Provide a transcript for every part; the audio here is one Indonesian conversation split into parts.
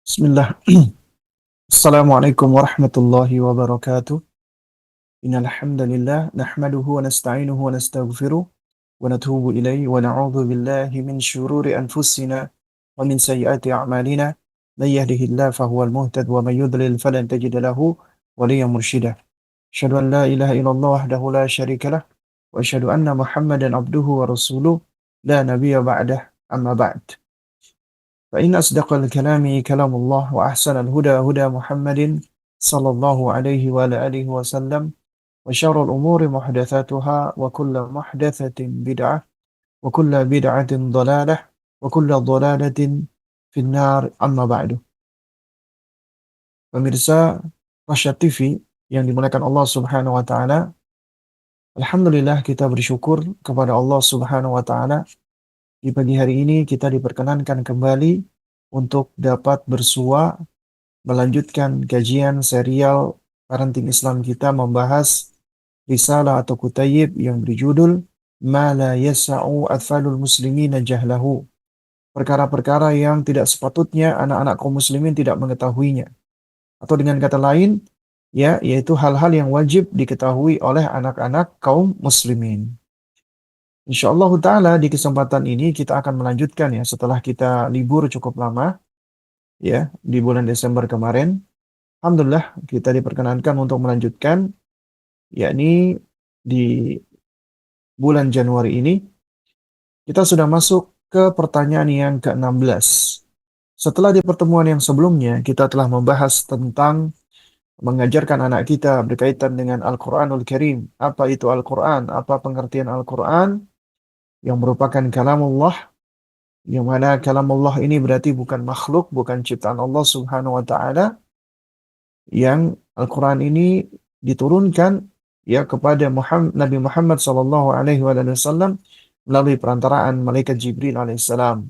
Bismillah. Assalamualaikum warahmatullahi wabarakatuh. Innal hamdalillah nahmaduhu wa nasta'inuhu wa nastaghfiruh wa natubu ilaihi wa na'udzu billahi min syururi anfusina wa min sayyiati a'malina. May yahdihillahu fahuwal muhtad wa may yudlil falan tajida lahu waliyyan mursyida. Asyhadu an la ilaha illallah wahdahu la syarika lah wa asyhadu anna Muhammadan abduhu wa rasuluh la nabiyya ba'dah amma ba'd. فإن أصدق الكلام كلام الله وأحسن الهدى هدى محمد صلى الله عليه وعلى آله وسلم وشر الأمور محدثاتها وكل محدثة بدعة وكل بدعة ضلالة وكل ضلالة في النار أما بعد. Pemirsa Rasyad TV yang dimuliakan Allah Subhanahu wa taala, alhamdulillah kita bersyukur kepada Allah Subhanahu wa taala. Di pagi hari ini kita diperkenankan kembali untuk dapat bersua melanjutkan kajian serial parenting Islam kita membahas risalah atau kutayib yang berjudul Ma la yasa'u atfalul muslimina jahlahu. Perkara-perkara yang tidak sepatutnya anak-anak kaum muslimin tidak mengetahuinya. Atau dengan kata lain, yaitu hal-hal yang wajib diketahui oleh anak-anak kaum muslimin. Insyaallah ta'ala di kesempatan ini kita akan melanjutkan setelah kita libur cukup lama di bulan Desember kemarin. Alhamdulillah kita diperkenankan untuk melanjutkan yakni di bulan Januari ini kita sudah masuk ke pertanyaan yang ke-16. Setelah di pertemuan yang sebelumnya kita telah membahas tentang mengajarkan anak kita berkaitan dengan Al-Qur'anul Karim. Apa itu Al-Qur'an? Apa pengertian Al-Qur'an? Yang merupakan kalamullah, yang mana kalamullah ini berarti bukan makhluk, bukan ciptaan Allah Subhanahu wa taala, yang Al-Qur'an ini diturunkan kepada Nabi Muhammad sallallahu alaihi wasallam melalui perantaraan malaikat Jibril alaihissalam.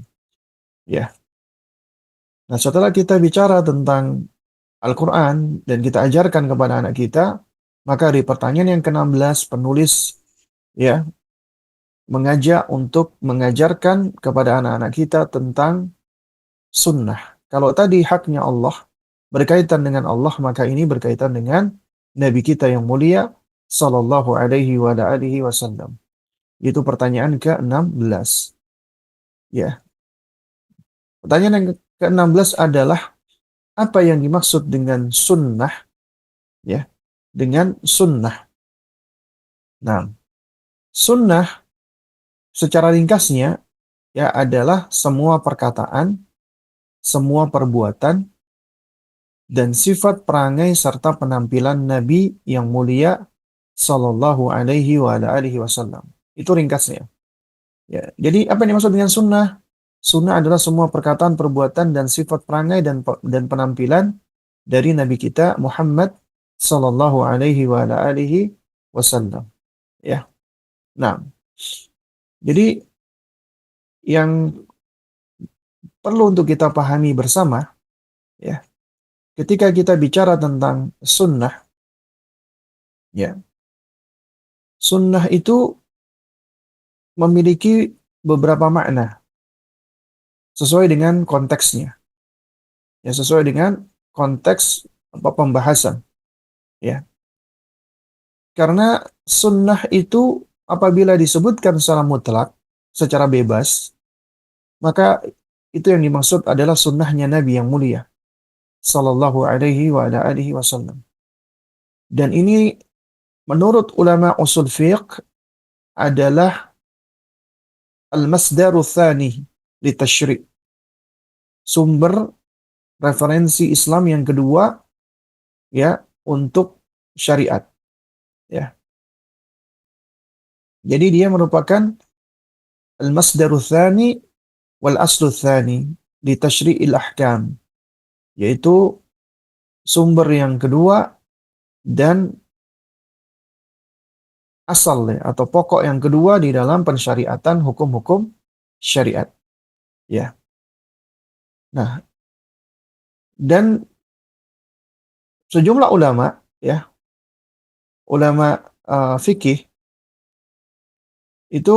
Nah, setelah kita bicara tentang Al-Qur'an dan kita ajarkan kepada anak kita, maka di pertanyaan yang ke-16 penulis mengajak untuk mengajarkan kepada anak-anak kita tentang sunnah. Kalau tadi haknya Allah, berkaitan dengan Allah, maka ini berkaitan dengan Nabi kita yang mulia sallallahu alaihi wa alihi wasallam. Itu pertanyaan ke-16. Pertanyaan yang ke-16 adalah apa yang dimaksud dengan sunnah? Dengan sunnah. Nah, sunnah secara ringkasnya adalah semua perkataan, semua perbuatan, dan sifat perangai serta penampilan Nabi yang mulia sallallahu alaihi wa alihi wasallam. Itu ringkasnya. Jadi apa yang dimaksud dengan sunnah? Sunnah adalah semua perkataan, perbuatan, dan sifat perangai dan penampilan dari Nabi kita Muhammad sallallahu alaihi wa alihi wasallam. Nah, jadi yang perlu untuk kita pahami bersama, ketika kita bicara tentang sunnah, sunnah itu memiliki beberapa makna sesuai dengan konteksnya, sesuai dengan konteks pembahasan, karena sunnah itu apabila disebutkan secara mutlak, secara bebas, maka itu yang dimaksud adalah sunnahnya Nabi yang mulia sallallahu alaihi wa alihi wasallam. Dan ini menurut ulama usul fiqh adalah al-masdaru tsani li tasyri'. Sumber referensi Islam yang kedua untuk syariat. Jadi dia merupakan al-masdaru tsani wal aslu tsani li tasyri'il ahkam, yaitu sumber yang kedua dan asal atau pokok yang kedua di dalam pensyariatan hukum-hukum syariat. Ya. Nah, dan sejumlah ulama, ya, ulama fikih itu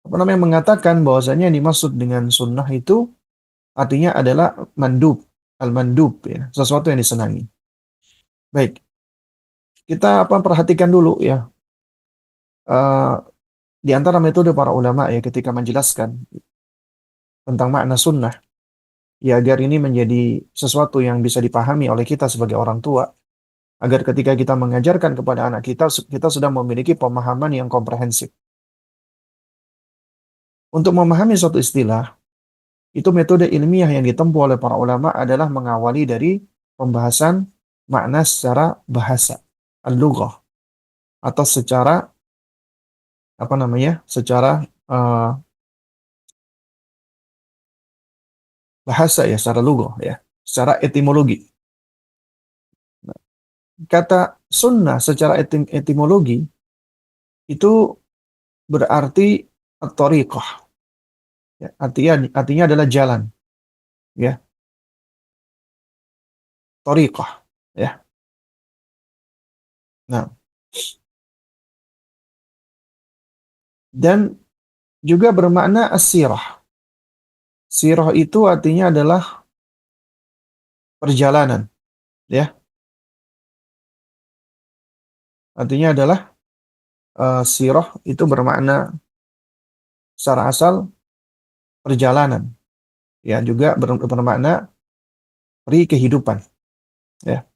apa namanya mengatakan bahwasanya yang dimaksud dengan sunnah itu artinya adalah mandub, al-mandub ya, sesuatu yang disenangi. Baik, kita apa perhatikan dulu ya eh, di antara metode para ulama ya ketika menjelaskan tentang makna sunnah ya agar ini menjadi sesuatu yang bisa dipahami oleh kita sebagai orang tua agar ketika kita mengajarkan kepada anak kita kita sudah memiliki pemahaman yang komprehensif. Untuk memahami suatu istilah itu metode ilmiah yang ditempuh oleh para ulama adalah mengawali dari pembahasan makna secara bahasa, al-lughah, atau secara apa namanya? Secara eh, bahasa ya, secara lughah ya, secara etimologi. Kata sunnah secara etimologi itu berarti at-thariqah, ya, artinya adalah jalan, ya, thariqah, ya. Nah, dan juga bermakna as-sirah. Sirah itu artinya adalah perjalanan, ya. Artinya adalah sirah itu bermakna secara asal perjalanan, ya, juga bermakna peri kehidupan, ya.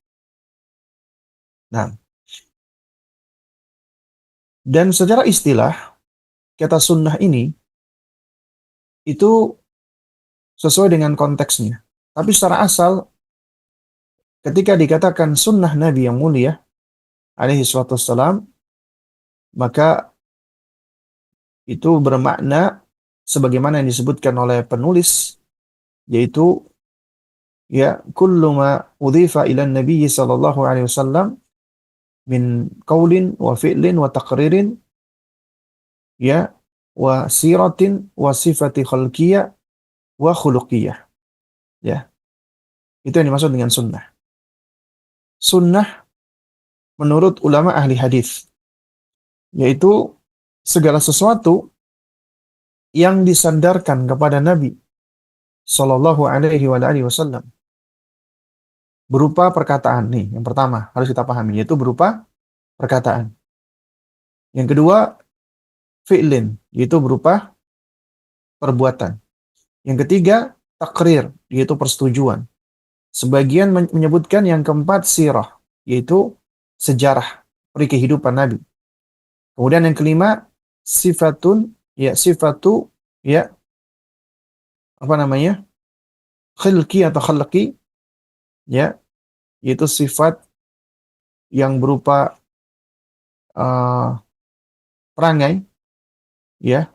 Nah, dan secara istilah kata sunnah ini itu sesuai dengan konteksnya. Tapi secara asal ketika dikatakan sunnah Nabi yang mulia alaihi salatu wassalam, maka itu bermakna sebagaimana yang disebutkan oleh penulis yaitu ya kullu ma udhifa ila nabi sallallahu alaihi wasallam min qaulin wa fi'lin wa taqririn ya wa siratin wa sifati khalqiyah wa khuluqiyah, ya. Itu yang dimaksud dengan sunnah. Sunnah menurut ulama ahli hadis yaitu segala sesuatu yang disandarkan kepada Nabi Shallallahu Alaihi Wasallam berupa perkataan nih. Yang pertama harus kita pahami yaitu berupa perkataan. Yang kedua fi'lin yaitu berupa perbuatan. Yang ketiga takrir yaitu persetujuan. Sebagian menyebutkan yang keempat sirah yaitu sejarah peri kehidupan Nabi. Kemudian yang kelima sifatun ya sifatu ya apa namanya khilqi atau khalqi ya yaitu sifat yang berupa uh, perangai ya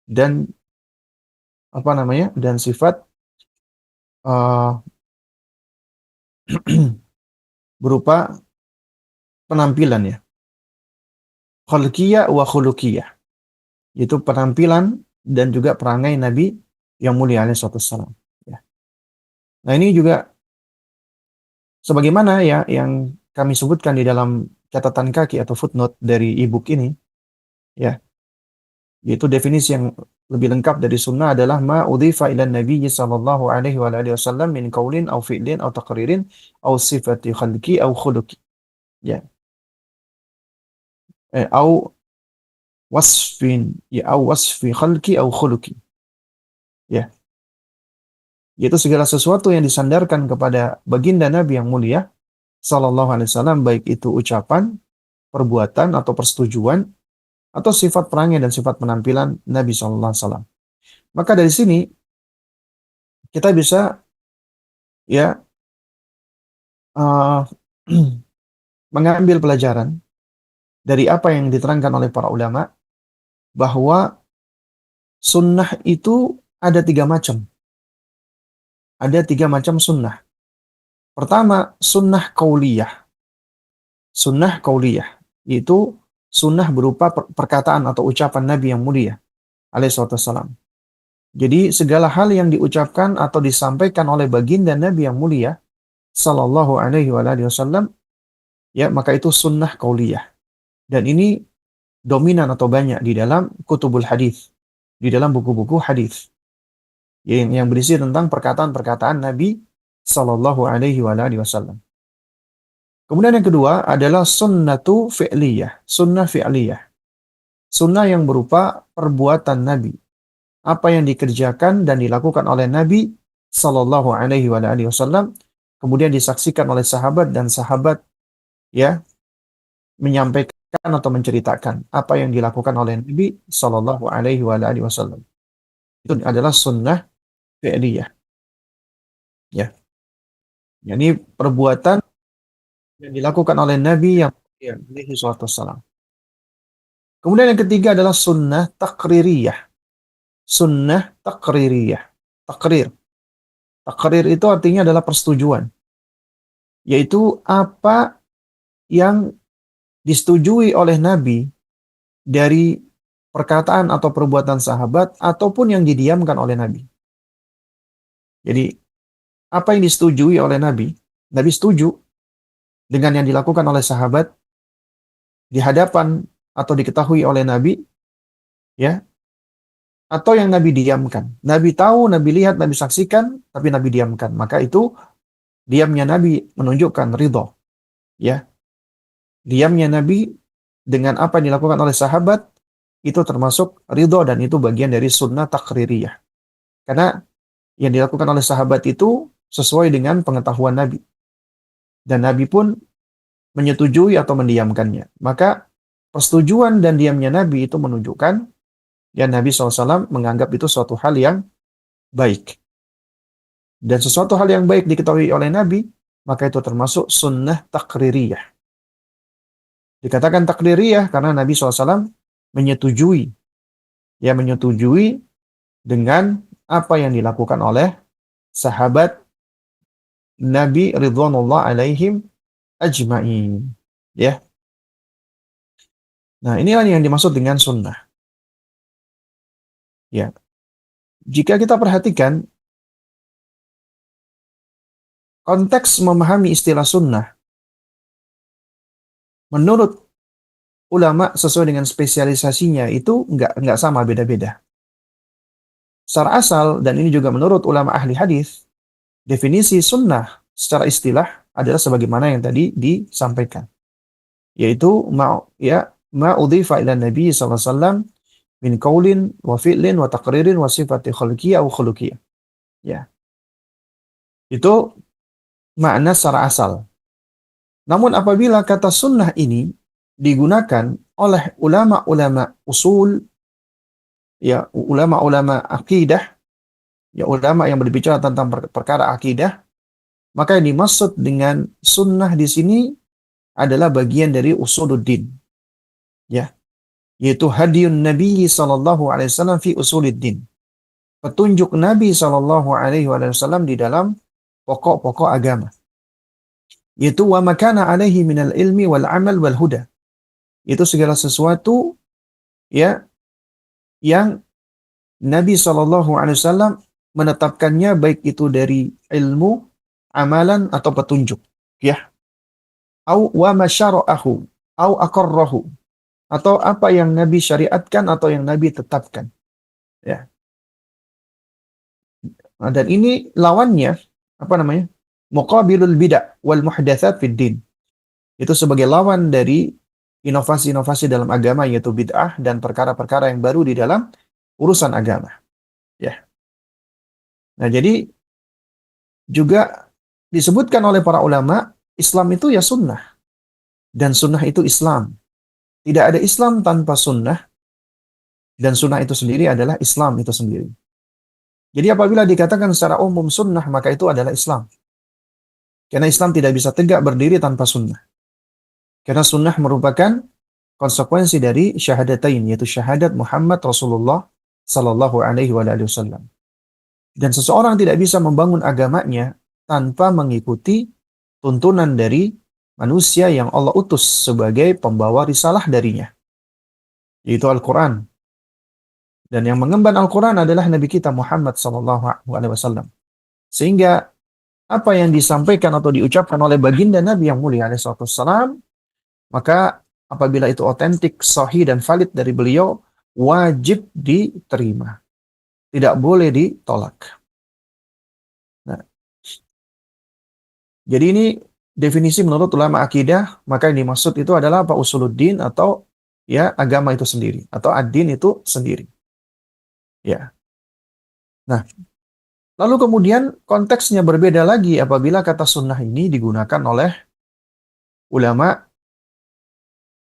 dan apa namanya dan sifat uh, berupa penampilan ya khalqiyah wa khuluqiyah yaitu penampilan dan juga perangai Nabi yang mulia alaihi wasallam ya. Nah ini juga sebagaimana ya yang kami sebutkan di dalam catatan kaki atau footnote dari e-book ini ya yaitu definisi yang lebih lengkap dari sunnah adalah ma udhifa ila nabiyyi sallallahu alaihi wa alihi wasallam min qaulin aw fi'lin aw taqririn aw sifati khalqi aw khuluqi ya aw wasfin ya aw wasfi khalqi aw khuluqi ya yaitu segala sesuatu yang disandarkan kepada baginda Nabi yang mulia sallallahu alaihi wasallam baik itu ucapan, perbuatan atau persetujuan atau sifat perangai dan sifat penampilan Nabi sallallahu alaihi wasallam. Maka dari sini kita bisa ya uh, mengambil pelajaran dari apa yang diterangkan oleh para ulama bahwa sunnah itu ada tiga macam. Ada tiga macam sunnah. Pertama, sunnah qauliyah. Sunnah qauliyah, yaitu sunnah berupa perkataan atau ucapan Nabi yang mulia alaihi wassalam. Jadi segala hal yang diucapkan atau disampaikan oleh baginda Nabi yang mulia sallallahu alaihi wasallam, ya maka itu sunnah qauliyah. Dan ini dominan atau banyak di dalam kutubul hadis, di dalam buku-buku hadis yang berisi tentang perkataan-perkataan Nabi sallallahu alaihi wasallam. Kemudian yang kedua adalah sunnatu fi'liyah, sunnah fi'liyah. Sunnah yang berupa perbuatan Nabi. Apa yang dikerjakan dan dilakukan oleh Nabi sallallahu alaihi wasallam kemudian disaksikan oleh sahabat dan sahabat, ya, menyampaikan atau menceritakan apa yang dilakukan oleh Nabi sallallahu alaihi wasallam. Itu adalah sunnah fi'liyah, ya. Yani perbuatan yang dilakukan oleh Nabi yang, ya, alaihi salatu wassalam. Kemudian yang ketiga adalah sunnah takririyah. Sunnah takririyah. Takrir. Takrir itu artinya adalah persetujuan. Yaitu apa yang disetujui oleh Nabi dari perkataan atau perbuatan sahabat ataupun yang didiamkan oleh Nabi. Jadi apa yang disetujui oleh Nabi, Nabi setuju dengan yang dilakukan oleh sahabat di hadapan atau diketahui oleh Nabi, ya, atau yang Nabi diamkan. Nabi tahu, Nabi lihat, Nabi saksikan, tapi Nabi diamkan. Maka itu diamnya Nabi menunjukkan ridho, ya. Diamnya Nabi dengan apa yang dilakukan oleh sahabat itu termasuk ridho dan itu bagian dari sunnah takririyah. Karena yang dilakukan oleh sahabat itu sesuai dengan pengetahuan Nabi. Dan Nabi pun menyetujui atau mendiamkannya. Maka persetujuan dan diamnya Nabi itu menunjukkan ya Nabi SAW menganggap itu suatu hal yang baik. Dan sesuatu hal yang baik diketahui oleh Nabi, maka itu termasuk sunnah takririyah. Dikatakan takririyah karena Nabi SAW menyetujui, ya menyetujui dengan apa yang dilakukan oleh sahabat Nabi ridwanullah alaihim ajma'in. Ya. Nah, inilah yang dimaksud dengan sunnah. Ya. Jika kita perhatikan konteks memahami istilah sunnah, menurut ulama sesuai dengan spesialisasinya itu nggak sama, beda-beda. Secara asal, dan ini juga menurut ulama ahli hadis, definisi sunnah secara istilah adalah sebagaimana yang tadi disampaikan, yaitu ma udhifa ila Nabi sallallahu alaihi wasallam min qaulin wa fi'lin wa taqririn wa sifati khalqiyah aw khuluqiyah. Ya. Itu makna secara asal. Namun apabila kata sunnah ini digunakan oleh ulama-ulama usul, ya ulama-ulama akidah, ya ulama yang berbicara tentang perkara akidah, maka yang dimaksud dengan sunnah di sini adalah bagian dari usuluddin, ya, yaitu hadiyun Nabi sallallahu alaihi wasallam fi usuluddin. Petunjuk Nabi sallallahu alaihi wasallam di dalam pokok-pokok agama. Yaitu wa makana alaihi minal ilmi wal amal wal huda. Itu segala sesuatu, ya, yang Nabi sallallahu alaihi wasallam menetapkannya baik itu dari ilmu, amalan atau petunjuk, ya. Au wa masyara'ahu au aqarrahu, atau apa yang Nabi syariatkan atau yang Nabi tetapkan, ya. Nah, dan ini lawannya apa namanya? Muqabilul bid'ah wal muhdatsat fid din. Itu sebagai lawan dari inovasi-inovasi dalam agama, yaitu bid'ah dan perkara-perkara yang baru di dalam urusan agama, ya. Nah, jadi juga disebutkan oleh para ulama, Islam itu ya sunnah dan sunnah itu Islam. Tidak ada Islam tanpa sunnah dan sunnah itu sendiri adalah Islam itu sendiri. Jadi apabila dikatakan secara umum sunnah, maka itu adalah Islam. Karena Islam tidak bisa tegak berdiri tanpa sunnah. Karena sunnah merupakan konsekuensi dari syahadatain, yaitu syahadat Muhammad Rasulullah sallallahu alaihi wasallam. Dan seseorang tidak bisa membangun agamanya tanpa mengikuti tuntunan dari manusia yang Allah utus sebagai pembawa risalah darinya, yaitu Al-Quran. Dan yang mengemban Al-Quran adalah Nabi kita Muhammad SAW. Sehingga apa yang disampaikan atau diucapkan oleh baginda Nabi yang mulia SAW, maka apabila itu otentik, sahih dan valid dari beliau, wajib diterima. Tidak boleh ditolak. Nah, jadi ini definisi menurut ulama akidah, maka yang dimaksud itu adalah apa? Usuluddin atau ya agama itu sendiri atau ad-din itu sendiri. Ya. Nah, lalu kemudian konteksnya berbeda lagi apabila kata sunnah ini digunakan oleh ulama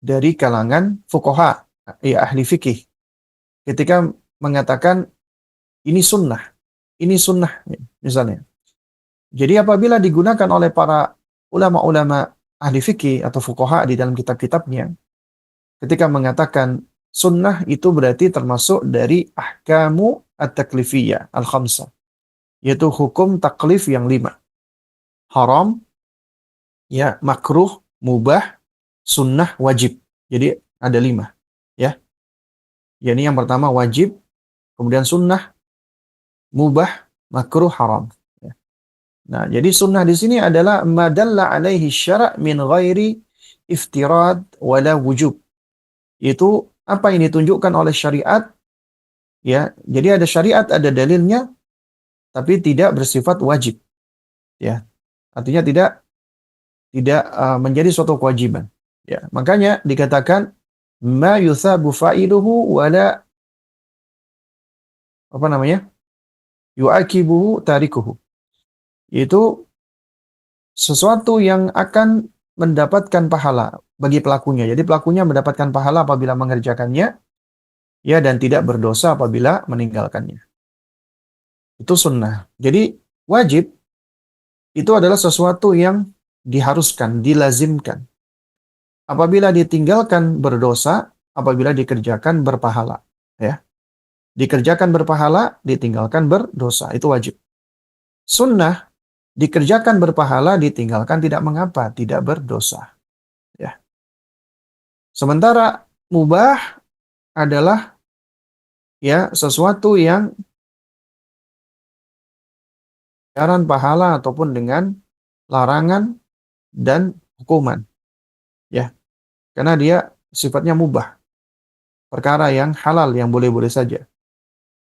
dari kalangan fuqaha, ya ahli fikih. Ketika mengatakan ini sunnah misalnya. Jadi apabila digunakan oleh para ulama-ulama ahli fikih atau fuqaha di dalam kitab-kitabnya, ketika mengatakan sunnah itu berarti termasuk dari ahkamu at-taklifiyah al-khamsah, yaitu hukum taklif yang 5. Haram, ya, makruh, mubah, sunnah, wajib. Jadi ada 5. Ya. Yani yang pertama wajib, kemudian sunnah, mubah, makruh, haram. Ya. Nah, jadi sunnah di sini adalah madalla alaihi syara' min ghairi iftirad wala wujub. Itu apa yang ditunjukkan oleh syariat, ya. Jadi ada syariat, ada dalilnya, tapi tidak bersifat wajib, ya. Artinya tidak menjadi suatu kewajiban. Ya, makanya dikatakan ma yuthabu fa'iluhu wala apa namanya? Yu'akibuhu tarikuhu. Itu sesuatu yang akan mendapatkan pahala bagi pelakunya. Jadi pelakunya mendapatkan pahala apabila mengerjakannya, ya, dan tidak berdosa apabila meninggalkannya. Itu sunnah. Jadi wajib itu adalah sesuatu yang diharuskan, dilazimkan. Apabila ditinggalkan berdosa, apabila dikerjakan berpahala. Ya. Dikerjakan berpahala, ditinggalkan berdosa. Itu wajib. Sunnah, dikerjakan berpahala, ditinggalkan tidak mengapa, tidak berdosa. Ya. Sementara mubah adalah ya sesuatu yang jaran pahala ataupun dengan larangan dan hukuman. Ya. Karena dia sifatnya mubah. Perkara yang halal, yang boleh-boleh saja.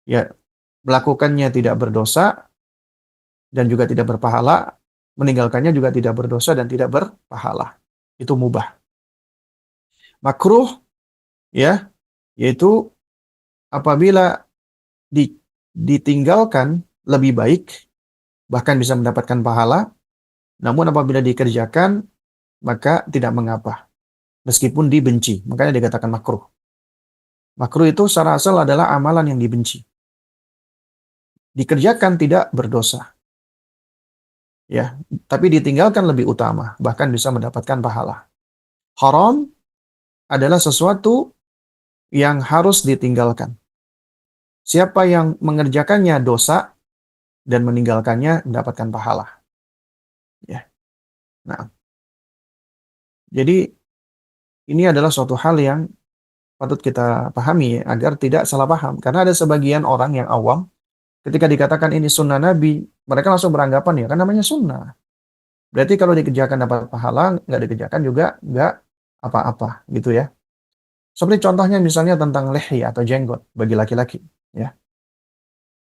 Ya, melakukannya tidak berdosa dan juga tidak berpahala, meninggalkannya juga tidak berdosa dan tidak berpahala. Itu mubah. Makruh, ya, yaitu apabila ditinggalkan lebih baik, bahkan bisa mendapatkan pahala, namun apabila dikerjakan, maka tidak mengapa. Meskipun dibenci, makanya dikatakan makruh. Makruh itu secara asal adalah amalan yang dibenci. Dikerjakan tidak berdosa. Ya, tapi ditinggalkan lebih utama, bahkan bisa mendapatkan pahala. Haram adalah sesuatu yang harus ditinggalkan. Siapa yang mengerjakannya dosa dan meninggalkannya mendapatkan pahala. Ya. Nah, jadi ini adalah suatu hal yang patut kita pahami ya, agar tidak salah paham. Karena ada sebagian orang yang awam, ketika dikatakan ini sunnah Nabi, mereka langsung beranggapan ya, kan namanya sunnah. Berarti kalau dikerjakan dapat pahala, nggak dikerjakan juga nggak apa-apa, gitu ya. Seperti contohnya misalnya tentang lehi atau jenggot bagi laki-laki. Ya.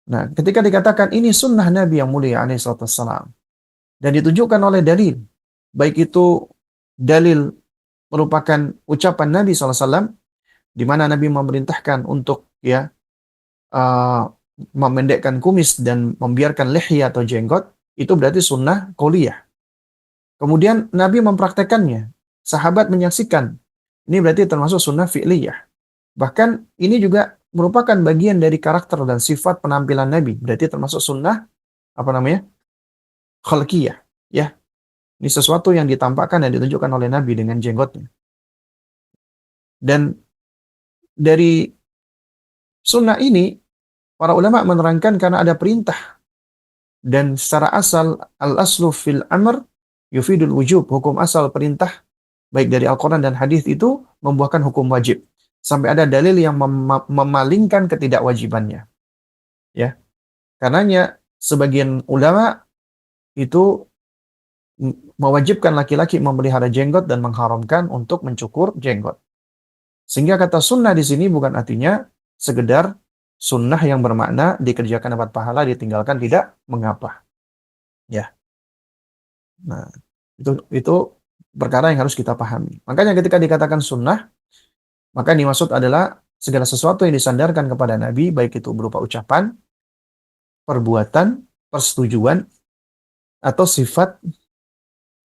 Nah, ketika dikatakan ini sunnah Nabi yang mulia alaihissalam dan ditunjukkan oleh dalil, baik itu dalil merupakan ucapan Nabi SAW, di mana Nabi memerintahkan untuk ya uh, memendekkan kumis dan membiarkan lehi atau jenggot, itu berarti sunnah qauliyah. Kemudian Nabi mempraktekannya, sahabat menyaksikan, ini berarti termasuk sunnah fi'liyah. Bahkan ini juga merupakan bagian dari karakter dan sifat penampilan Nabi, berarti termasuk sunnah apa namanya? Khalqiyah, ya. Ini sesuatu yang ditampakkan dan ditunjukkan oleh Nabi dengan jenggotnya. Dan dari sunnah ini para ulama menerangkan karena ada perintah dan secara asal al-aslu fil amr yufidul wujub, hukum asal perintah baik dari Al-Qur'an dan hadis itu membuahkan hukum wajib. sampai ada dalil yang memalingkan ketidakwajibannya. Ya, karenanya sebagian ulama itu mewajibkan laki-laki memelihara jenggot dan mengharamkan untuk mencukur jenggot. Sehingga kata sunnah di sini bukan artinya sekedar sunnah yang bermakna dikerjakan dapat pahala, ditinggalkan tidak mengapa. Ya, nah itu perkara yang harus kita pahami. Makanya ketika dikatakan sunnah, maka yang dimaksud adalah segala sesuatu yang disandarkan kepada Nabi, baik itu berupa ucapan, perbuatan, persetujuan, atau sifat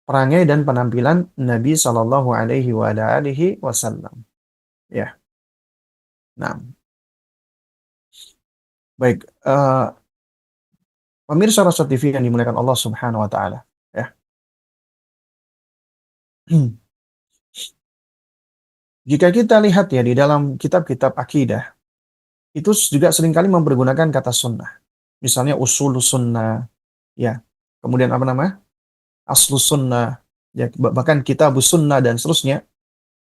perangai dan penampilan Nabi Shallallahu Alaihi Wasallam. Ya, nah, baik. Pemirsa Rasa TV yang dimuliakan Allah Subhanahu Wa Taala. Ya, jika kita lihat ya di dalam kitab-kitab akidah, itu juga seringkali mempergunakan kata sunnah. Misalnya usul sunnah, ya. Kemudian apa nama? Aslu sunnah, ya, bahkan kitabus sunnah dan seterusnya.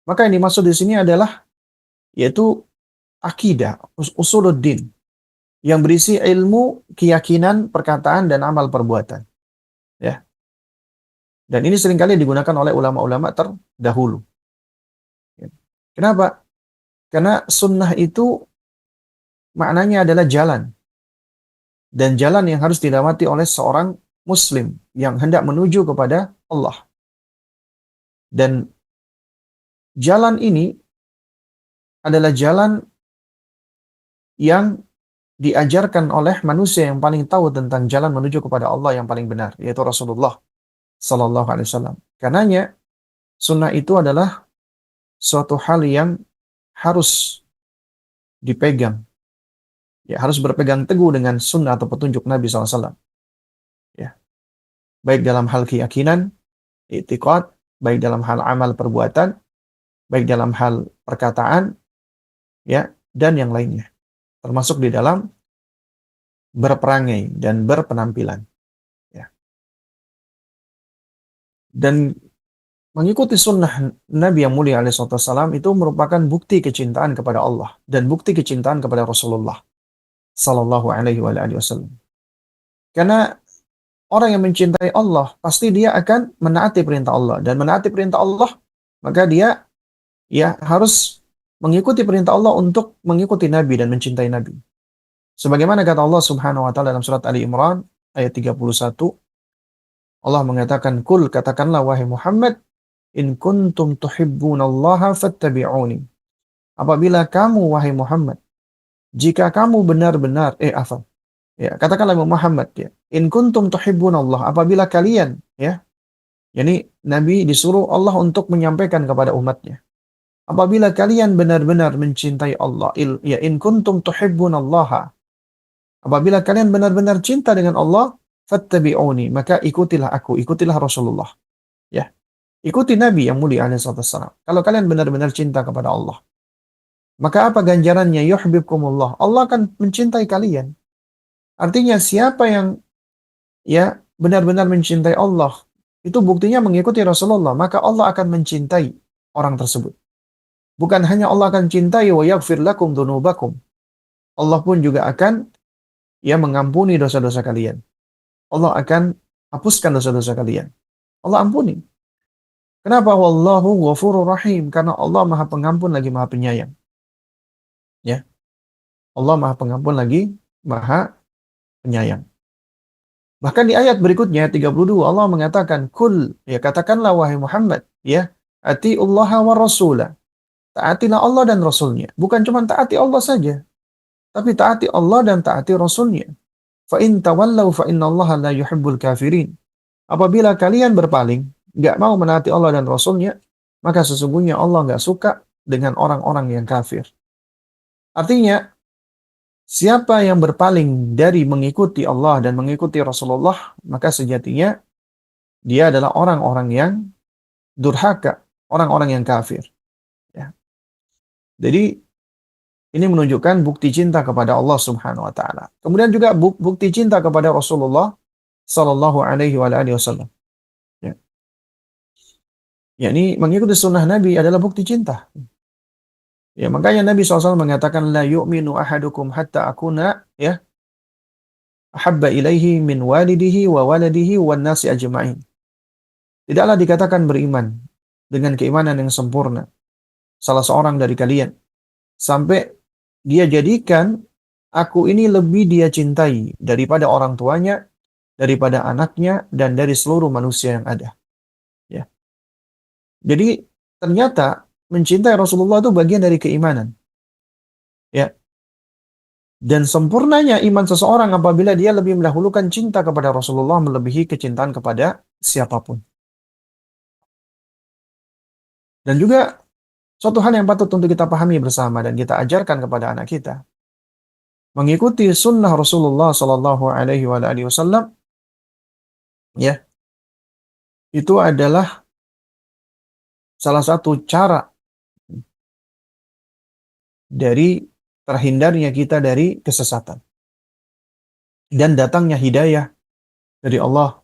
Maka yang dimaksud di sini adalah yaitu akidah, usuluddin yang berisi ilmu, keyakinan, perkataan dan amal perbuatan. Ya. Dan ini seringkali digunakan oleh ulama-ulama terdahulu. Ya. Kenapa? Karena sunnah itu maknanya adalah jalan. Dan jalan yang harus dilewati oleh seorang muslim yang hendak menuju kepada Allah. Dan jalan ini adalah jalan yang diajarkan oleh manusia yang paling tahu tentang jalan menuju kepada Allah yang paling benar, yaitu Rasulullah Sallallahu Alaihi Wasallam. Karenanya sunnah itu adalah suatu hal yang harus dipegang, ya harus berpegang teguh dengan sunnah atau petunjuk Nabi SAW. Ya, baik dalam hal keyakinan, i'tiqad, baik dalam hal amal perbuatan, baik dalam hal perkataan, ya, dan yang lainnya, termasuk di dalam berperangai dan berpenampilan. Ya. Dan mengikuti sunnah Nabi yang mulia alaihissalam itu merupakan bukti kecintaan kepada Allah dan bukti kecintaan kepada Rasulullah Sallallahu Alaihi Wasallam. Karena orang yang mencintai Allah pasti dia akan menaati perintah Allah dan menaati perintah Allah maka dia ya harus mengikuti perintah Allah untuk mengikuti Nabi dan mencintai Nabi. Sebagaimana kata Allah Subhanahu wa taala dalam surat Ali Imran ayat 31, Allah mengatakan, "Kul katakanlah wahai Muhammad, in kuntum tuhibbunallaha fattabi'uni." Apabila kamu wahai Muhammad, jika kamu benar-benar ya, katakanlah Muhammad ya, in kuntum tuhibbunallah, apabila kalian ya, yani Nabi disuruh Allah untuk menyampaikan kepada umatnya. Apabila kalian benar-benar mencintai Allah, ya in kuntum tuhibbunallaha, apabila kalian benar-benar cinta dengan Allah, fattabi'uni, maka ikutilah aku, ikutilah Rasulullah. Ya, ikuti Nabi yang mulia alaihi wasallam. Kalau kalian benar-benar cinta kepada Allah, maka apa ganjarannya? Yuhibbukumullah. Allah akan mencintai kalian. Artinya siapa yang ya benar-benar mencintai Allah, itu buktinya mengikuti Rasulullah, maka Allah akan mencintai orang tersebut. Bukan hanya Allah akan cintai wa yaghfir lakum dzunubakum. Allah pun juga akan ya mengampuni dosa-dosa kalian. Allah akan hapuskan dosa-dosa kalian. Allah ampuni. Kenapa? Wallahu ghafurur rahim. Karena Allah Maha Pengampun lagi Maha Penyayang. Ya. Allah Maha Pengampun lagi Maha Penyayang. Bahkan di ayat berikutnya 32 Allah mengatakan kul, ya katakanlah wahai Muhammad, ya atiullaha wa rasulah. Taatilah Allah dan Rasulnya. Bukan cuma taati Allah saja, tapi taati Allah dan taati Rasulnya. Fa in tawallau fa innallaha la yuhibbul kafirin. Apabila kalian berpaling, nggak mau menaati Allah dan Rasulnya, maka sesungguhnya Allah nggak suka dengan orang-orang yang kafir. Artinya, siapa yang berpaling dari mengikuti Allah dan mengikuti Rasulullah, maka sejatinya dia adalah orang-orang yang durhaka, orang-orang yang kafir. Ya. Jadi ini menunjukkan bukti cinta kepada Allah Subhanahu wa taala. Kemudian juga bukti cinta kepada Rasulullah sallallahu alaihi wasallam. Ya. Yakni mengikuti sunnah Nabi adalah bukti cinta. Ya, makanya Nabi SAW mengatakan la yu'minu ahadukum hatta akuna ya ahabba ilaihi min walidihi wa waladihi wan nasi ajma'in. Tidaklah dikatakan beriman dengan keimanan yang sempurna salah seorang dari kalian sampai dia jadikan aku ini lebih dia cintai daripada orang tuanya, daripada anaknya, dan dari seluruh manusia yang ada. Ya. Jadi ternyata mencintai Rasulullah itu bagian dari keimanan. Ya. Dan sempurnanya iman seseorang apabila dia lebih mendahulukan cinta kepada Rasulullah melebihi kecintaan kepada siapapun. Dan juga suatu hal yang patut untuk kita pahami bersama dan kita ajarkan kepada anak kita, mengikuti sunnah Rasulullah Sallallahu Alaihi Wasallam, ya, itu adalah salah satu cara dari terhindarnya kita dari kesesatan dan datangnya hidayah dari Allah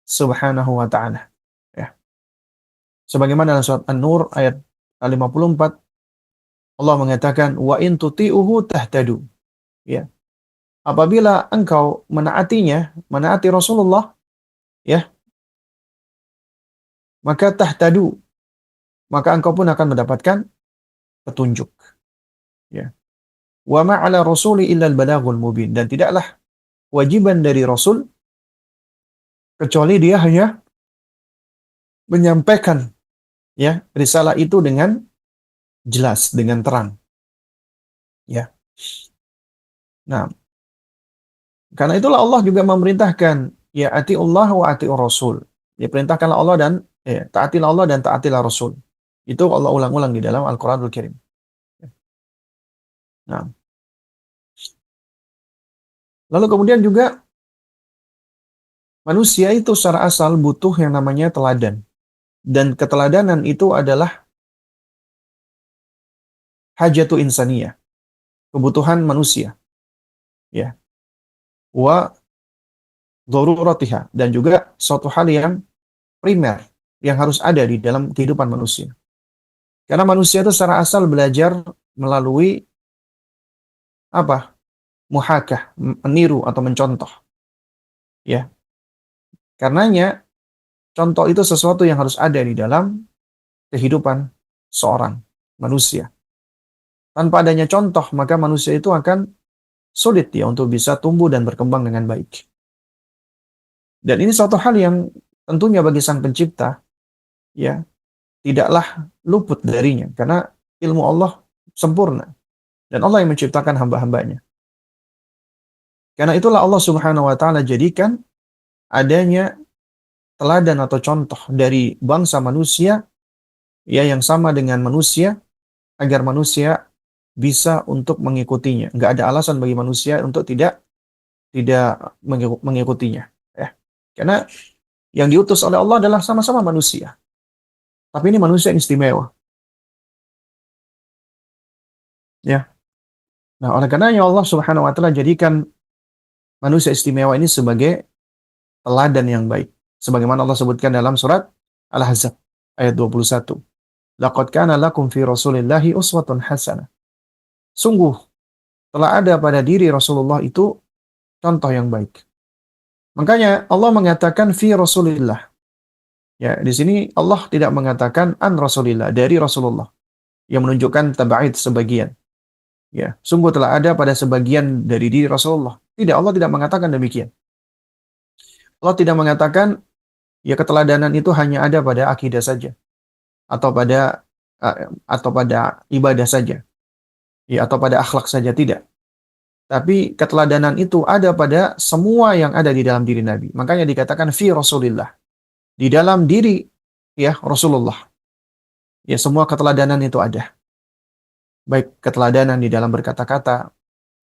Subhanahu wa taala. Ya. Sebagaimana dalam surat An-Nur ayat 54 Allah mengatakan wa in tuti'uhu tahtadu. Ya. Apabila engkau menaatinya, menaati Rasulullah, ya, maka tahtadu, maka engkau pun akan mendapatkan petunjuk. Ya. Wa ma'ala rasuli illal balagul mubin, dan tidaklah wajiban dari Rasul kecuali dia hanya menyampaikan ya risalah itu dengan jelas, dengan terang. Ya. Nah, karena itulah Allah juga memerintahkan ya atiullah wa atiur rasul. Diperintahkanlah Allah dan taatilah Allah dan taatilah Rasul. Itu Allah ulang-ulang di dalam Al-Qur'anul Karim. Nah, lalu kemudian juga manusia itu secara asal butuh yang namanya teladan. Dan keteladanan itu adalah hajatu insaniyah, kebutuhan manusia. Ya. Wa dzaruratiha, dan juga suatu hal yang primer yang harus ada di dalam kehidupan manusia. Karena manusia itu secara asal belajar melalui apa? Muhakah, meniru atau mencontoh. Ya. Karenanya contoh itu sesuatu yang harus ada di dalam kehidupan seorang manusia. Tanpa adanya contoh, maka manusia itu akan sulit ya untuk bisa tumbuh dan berkembang dengan baik. Dan ini suatu hal yang tentunya bagi Sang Pencipta ya tidaklah luput darinya karena ilmu Allah sempurna dan Allah yang menciptakan hamba-hambanya. Karena itulah Allah Subhanahu wa taala jadikan adanya teladan atau contoh dari bangsa manusia ya yang sama dengan manusia agar manusia bisa untuk mengikutinya. Nggak ada alasan bagi manusia untuk tidak mengikutinya. Ya. Karena yang diutus oleh Allah adalah sama-sama manusia. Tapi ini manusia yang istimewa. Ya. Nah, oleh karenanya Allah Subhanahu wa taala jadikan manusia istimewa ini sebagai teladan yang baik. Sebagaimana Allah sebutkan dalam surat Al-Ahzab ayat 21. Laqad kana lakum fi Rasulillahi uswatun hasanah. Sungguh telah ada pada diri Rasulullah itu contoh yang baik. Makanya Allah mengatakan fi Rasulillah. Ya, di sini Allah tidak mengatakan an Rasulillah, dari Rasulullah, yang menunjukkan tabaid sebagian. Ya, sungguh telah ada pada sebagian dari diri Rasulullah. Tidak, Allah tidak mengatakan demikian. Allah tidak mengatakan ya keteladanan itu hanya ada pada akidah saja atau pada ibadah saja. Ya, atau pada akhlak saja, tidak. Tapi keteladanan itu ada pada semua yang ada di dalam diri Nabi. Makanya dikatakan fi Rasulillah. Di dalam diri ya Rasulullah. Ya, semua keteladanan itu ada. Baik keteladanan di dalam berkata-kata,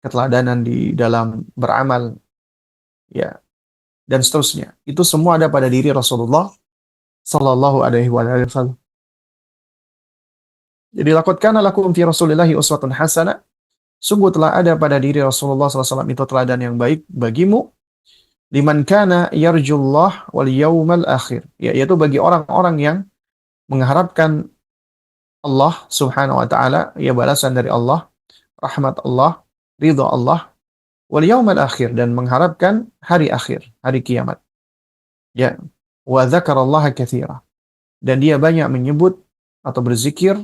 keteladanan di dalam beramal, ya, dan seterusnya. Itu semua ada pada diri Rasulullah sallallahu alaihi wasallam. Jadi laqad kana lakum fi Rasulillahi uswatun hasanah. Sungguh telah ada pada diri Rasulullah SAW itu teladan yang baik bagimu. Liman kana yarjullah wal yawmal akhir. Yaitu bagi orang-orang yang mengharapkan Allah Subhanahu wa taala, ya balasan dari Allah, rahmat Allah, ridha Allah, wal yaumal akhir, dan mengharapkan hari akhir, hari kiamat. Ya, wa dzakarallaha katsira, dan dia banyak menyebut atau berzikir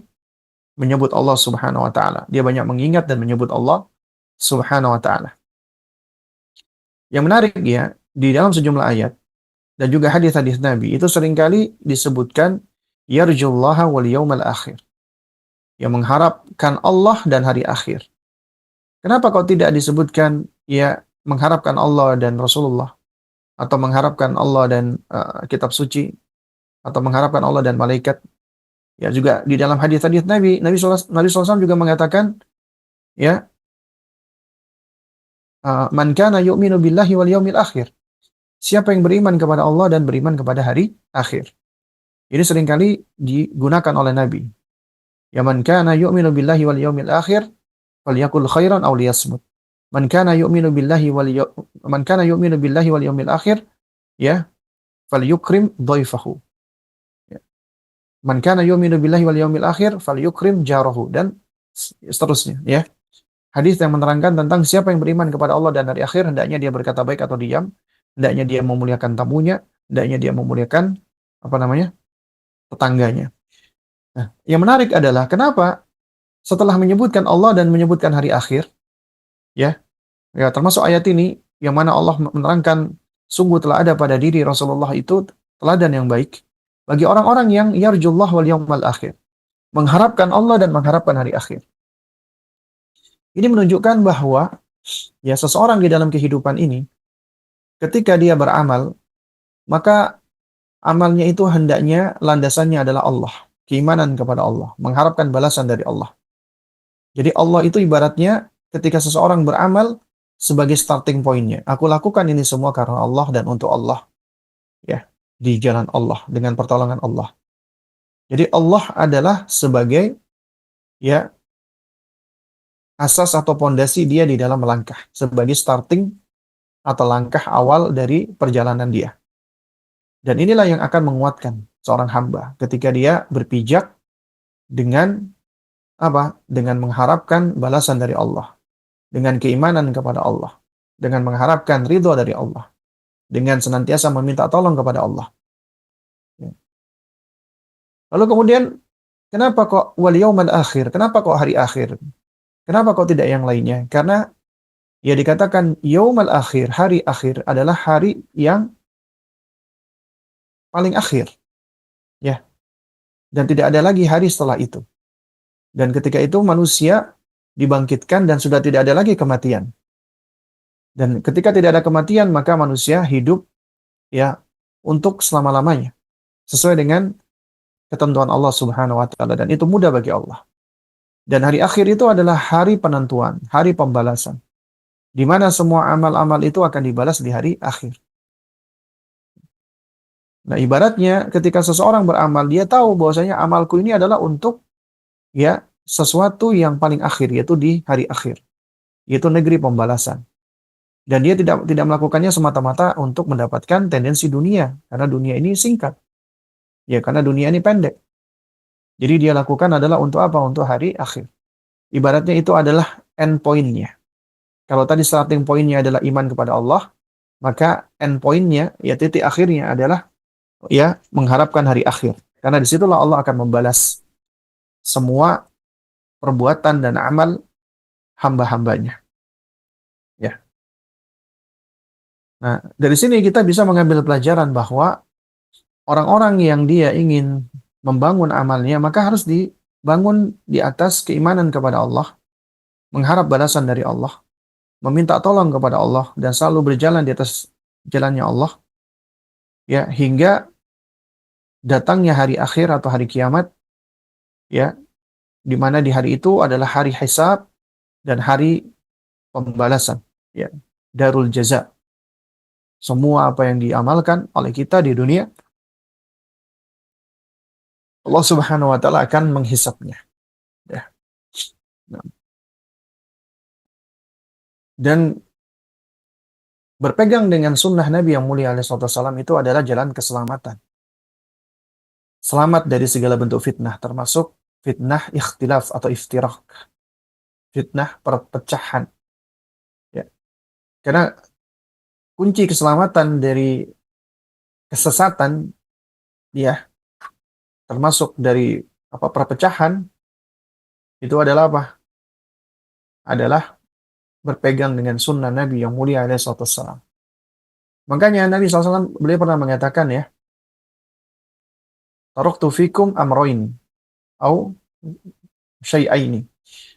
menyebut Allah Subhanahu wa taala. Dia banyak mengingat dan menyebut Allah Subhanahu wa taala. Yang menarik ya, di dalam sejumlah ayat dan juga hadis-hadis Nabi itu seringkali disebutkan yarjullaha wal yaumal akhir. Yang mengharapkan Allah dan hari akhir. Kenapa kok tidak disebutkan ya mengharapkan Allah dan Rasulullah, atau mengharapkan Allah dan kitab suci, atau mengharapkan Allah dan malaikat? Ya juga di dalam hadis-hadis Nabi, Nabi SAW juga mengatakan ya, man kana yu'minu billahi wal yaumil akhir. Siapa yang beriman kepada Allah dan beriman kepada hari akhir. Ini seringkali digunakan oleh Nabi. Ya man kana yu'minu billahi wal yaumil akhir falyakul khairan aw liyasmut. Man kana yu'minu billahi man kana yu'minu billahi wal yaumil akhir ya falyukrim dhaifahu. Ya. Man kana yu'minu billahi wal yaumil akhir falyukrim jarahu, dan seterusnya ya. Hadis yang menerangkan tentang siapa yang beriman kepada Allah dan hari akhir, hendaknya dia berkata baik atau diam, hendaknya dia memuliakan tamunya, hendaknya dia memuliakan apa namanya? Tetangganya. Nah, yang menarik adalah kenapa setelah menyebutkan Allah dan menyebutkan hari akhir, ya, ya termasuk ayat ini yang mana Allah menerangkan sungguh telah ada pada diri Rasulullah itu teladan yang baik bagi orang-orang yang yarjullah wal yaumal akhir, mengharapkan Allah dan mengharapkan hari akhir. Ini menunjukkan bahwa ya seseorang di dalam kehidupan ini ketika dia beramal, maka amalnya itu hendaknya landasannya adalah Allah, keimanan kepada Allah, mengharapkan balasan dari Allah. Jadi Allah itu ibaratnya ketika seseorang beramal sebagai starting pointnya. Aku lakukan ini semua karena Allah dan untuk Allah, ya, di jalan Allah dengan pertolongan Allah. Jadi Allah adalah sebagai ya asas atau pondasi dia di dalam melangkah, sebagai starting atau langkah awal dari perjalanan dia. Dan inilah yang akan menguatkan seorang hamba ketika dia berpijak dengan apa? Dengan mengharapkan balasan dari Allah, dengan keimanan kepada Allah, dengan mengharapkan ridho dari Allah, dengan senantiasa meminta tolong kepada Allah. Ya. Lalu kemudian, kenapa kok wal yaumal akhir? Kenapa kok hari akhir? Kenapa kok tidak yang lainnya? Karena ya dikatakan yaumal akhir, hari akhir adalah hari yang paling akhir, ya. Dan tidak ada lagi hari setelah itu. Dan ketika itu manusia dibangkitkan dan sudah tidak ada lagi kematian. Dan ketika tidak ada kematian, maka manusia hidup ya untuk selama-lamanya sesuai dengan ketentuan Allah Subhanahu wa taala, dan itu mudah bagi Allah. Dan hari akhir itu adalah hari penentuan, hari pembalasan, di mana semua amal-amal itu akan dibalas di hari akhir. Nah, ibaratnya ketika seseorang beramal, dia tahu bahwasanya amalku ini adalah untuk ya sesuatu yang paling akhir, yaitu di hari akhir, yaitu negeri pembalasan. Dan dia tidak melakukannya semata-mata untuk mendapatkan tendensi dunia, karena dunia ini singkat. Ya, karena dunia ini pendek. Jadi dia lakukan adalah untuk apa? Untuk hari akhir. Ibaratnya itu adalah end point-nya. Kalau tadi starting point-nya adalah iman kepada Allah, maka end point-nya, ya titik akhirnya adalah ya mengharapkan hari akhir. Karena disitulah Allah akan membalas semua perbuatan dan amal hamba-hambanya. Ya. Nah, dari sini kita bisa mengambil pelajaran bahwa orang-orang yang dia ingin membangun amalnya, maka harus dibangun di atas keimanan kepada Allah, mengharap balasan dari Allah, meminta tolong kepada Allah, dan selalu berjalan di atas jalannya Allah, ya, hingga datangnya hari akhir atau hari kiamat, ya, di mana di hari itu adalah hari hisab dan hari pembalasan, ya, darul jaza. Semua apa yang diamalkan oleh kita di dunia, Allah Subhanahu wa taala akan menghisapnya, ya. Nah, dan berpegang dengan sunnah Nabi yang mulia alaihissalam itu adalah jalan keselamatan. Selamat dari segala bentuk fitnah, termasuk fitnah ikhtilaf atau iftirak, fitnah perpecahan. Ya. Karena kunci keselamatan dari kesesatan, ya, termasuk dari apa perpecahan itu adalah apa? Adalah berpegang dengan sunnah Nabi yang mulia alaihi wassalam. Makanya Nabi SAW beliau pernah mengatakan ya, taraktu fikum amroin au syai'aini.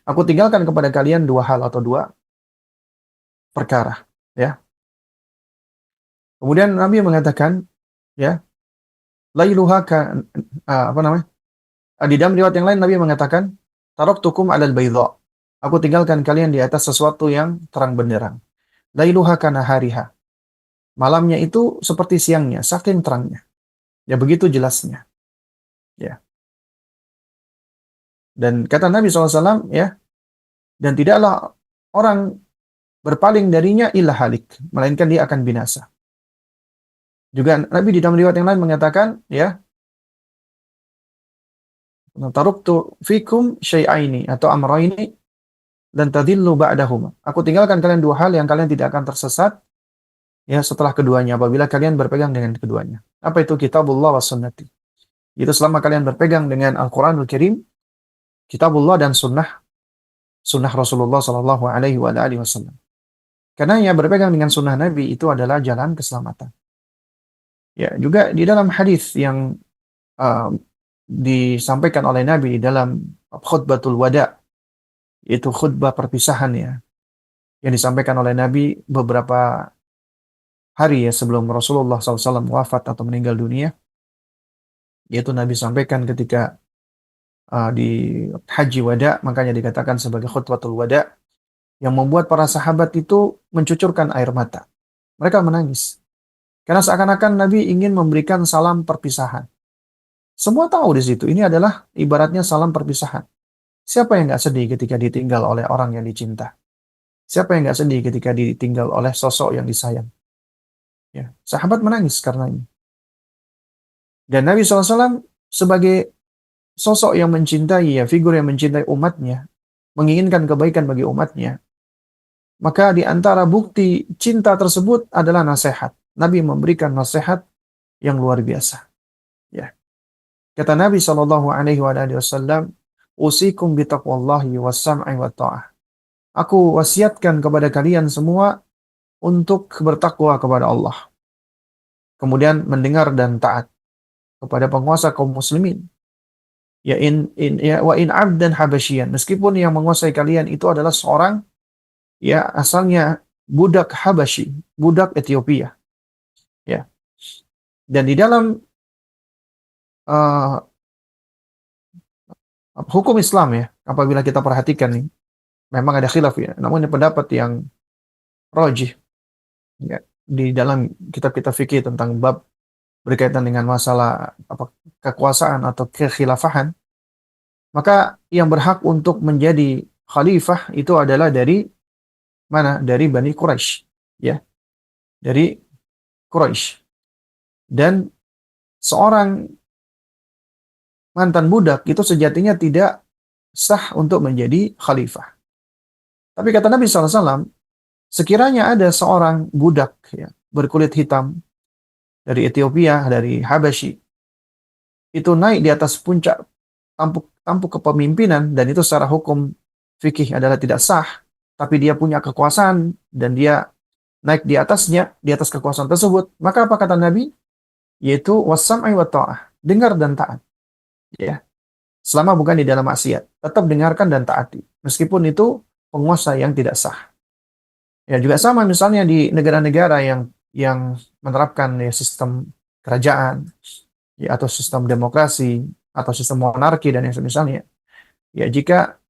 Aku tinggalkan kepada kalian dua hal atau dua perkara. Ya. Kemudian Nabi mengatakan, ya, lailuha apa namanya? Di dalam riwayat yang lain Nabi mengatakan, taraktukum alal baydha. Aku tinggalkan kalian di atas sesuatu yang terang benderang. Lailuha kana hariha. Malamnya itu seperti siangnya, saking terangnya. Ya begitu jelasnya. Ya. Dan kata Nabi SAW, ya, dan tidaklah orang berpaling darinya illa halik, melainkan dia akan binasa. Juga Nabi di dalam riwayat yang lain mengatakan, ya, taruktu fikum syai'aini atau amraini dan tadillu ba'dahuma. Aku tinggalkan kalian dua hal yang kalian tidak akan tersesat ya setelah keduanya apabila kalian berpegang dengan keduanya. Apa itu? Kitabullah wa sunnati. Itu selama kalian berpegang dengan Al-Qur'anul Karim, kitabullah dan sunnah Rasulullah sallallahu alaihi wasallam. Karena yang berpegang dengan sunnah Nabi itu adalah jalan keselamatan. Ya, juga di dalam hadis yang uh, disampaikan oleh Nabi dalam khutbatul wada, yaitu khutbah perpisahan ya, yang disampaikan oleh Nabi beberapa hari ya sebelum Rasulullah SAW wafat atau meninggal dunia, yaitu Nabi sampaikan ketika di haji wada, makanya dikatakan sebagai khutbatul wada, yang membuat para sahabat itu mencucurkan air mata. Mereka menangis. Karena seakan-akan Nabi ingin memberikan salam perpisahan. Semua tahu di situ, ini adalah ibaratnya salam perpisahan. Siapa yang nggak sedih ketika ditinggal oleh orang yang dicinta? Siapa yang nggak sedih ketika ditinggal oleh sosok yang disayang? Ya, sahabat menangis karena ini. Dan Nabi SAW sebagai sosok yang mencintai, ya, figur yang mencintai umatnya, menginginkan kebaikan bagi umatnya, maka di antara bukti cinta tersebut adalah nasihat. Nabi memberikan nasihat yang luar biasa. Ya. Kata Nabi SAW, usikum bitaqwallahi wassam'i wa ta'ah. Aku wasiatkan kepada kalian semua untuk bertakwa kepada Allah. Kemudian mendengar dan taat kepada penguasa kaum muslimin. Wa in 'abdan habasyian. Meskipun yang menguasai kalian itu adalah seorang ya asalnya budak Habasyi, budak Ethiopia. Ya. Dan di dalam uh, hukum Islam ya, apabila kita perhatikan nih, memang ada khilaf ya. Namun ini pendapat yang rajih ya, di dalam kitab-kitab fikih tentang bab berkaitan dengan masalah apa kekuasaan atau kekhilafahan, maka yang berhak untuk menjadi khalifah itu adalah dari mana? Dari Bani Quraisy, ya, dari Quraisy. Dan seorang mantan budak itu sejatinya tidak sah untuk menjadi khalifah. Tapi kata Nabi SAW, sekiranya ada seorang budak ya, berkulit hitam dari Ethiopia, dari Habasyi, itu naik di atas puncak tampuk kepemimpinan, dan itu secara hukum fikih adalah tidak sah, tapi dia punya kekuasaan dan dia naik di atasnya, di atas kekuasaan tersebut, maka apa kata Nabi? Yaitu wassam'i wa ta'ah, dengar dan taat. Ya. Selama bukan di dalam maksiat, tetap dengarkan dan taati, meskipun itu penguasa yang tidak sah. Ya, juga sama misalnya di negara-negara yang menerapkan ya, sistem kerajaan ya, atau sistem demokrasi atau sistem monarki dan yang semisalnya. Ya, jika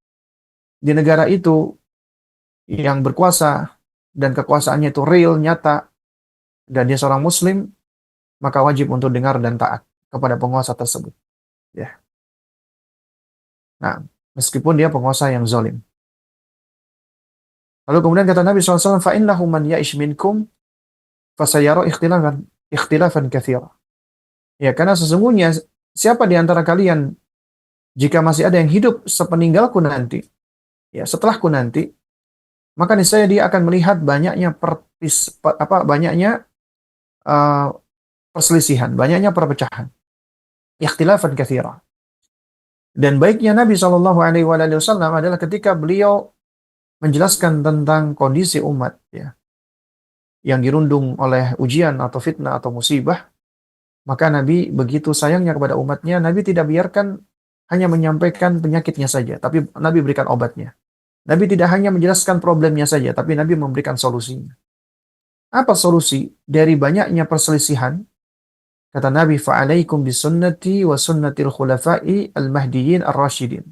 di negara itu yang berkuasa dan kekuasaannya itu real, nyata, dan dia seorang muslim, maka wajib untuk dengar dan taat kepada penguasa tersebut. Ya. Nah, meskipun dia penguasa yang zalim. Lalu kemudian kata Nabi SAW, فَإِنَّهُ مَنْ يَعِشْ مِنْكُمْ فَسَيَرَى ikhtilafan katsira. Ya, karena sesungguhnya siapa di antara kalian jika masih ada yang hidup sepeninggalku nanti, ya setelahku nanti, maka niscaya dia akan melihat banyaknya banyaknya uh, perselisihan, banyaknya perpecahan, ikhtilafan katsira. Dan baiknya Nabi Shallallahu Alaihi Wasallam adalah ketika beliau menjelaskan tentang kondisi umat, ya, yang dirundung oleh ujian atau fitnah atau musibah, maka Nabi begitu sayangnya kepada umatnya, Nabi tidak biarkan hanya menyampaikan penyakitnya saja, tapi Nabi berikan obatnya. Nabi tidak hanya menjelaskan problemnya saja, tapi Nabi memberikan solusinya. Apa solusi dari banyaknya perselisihan? Kata Nabi, "Fa'alaikum bisunnati wa sunnatil khulafa'i al-mahdiyyin ar-rasyidin."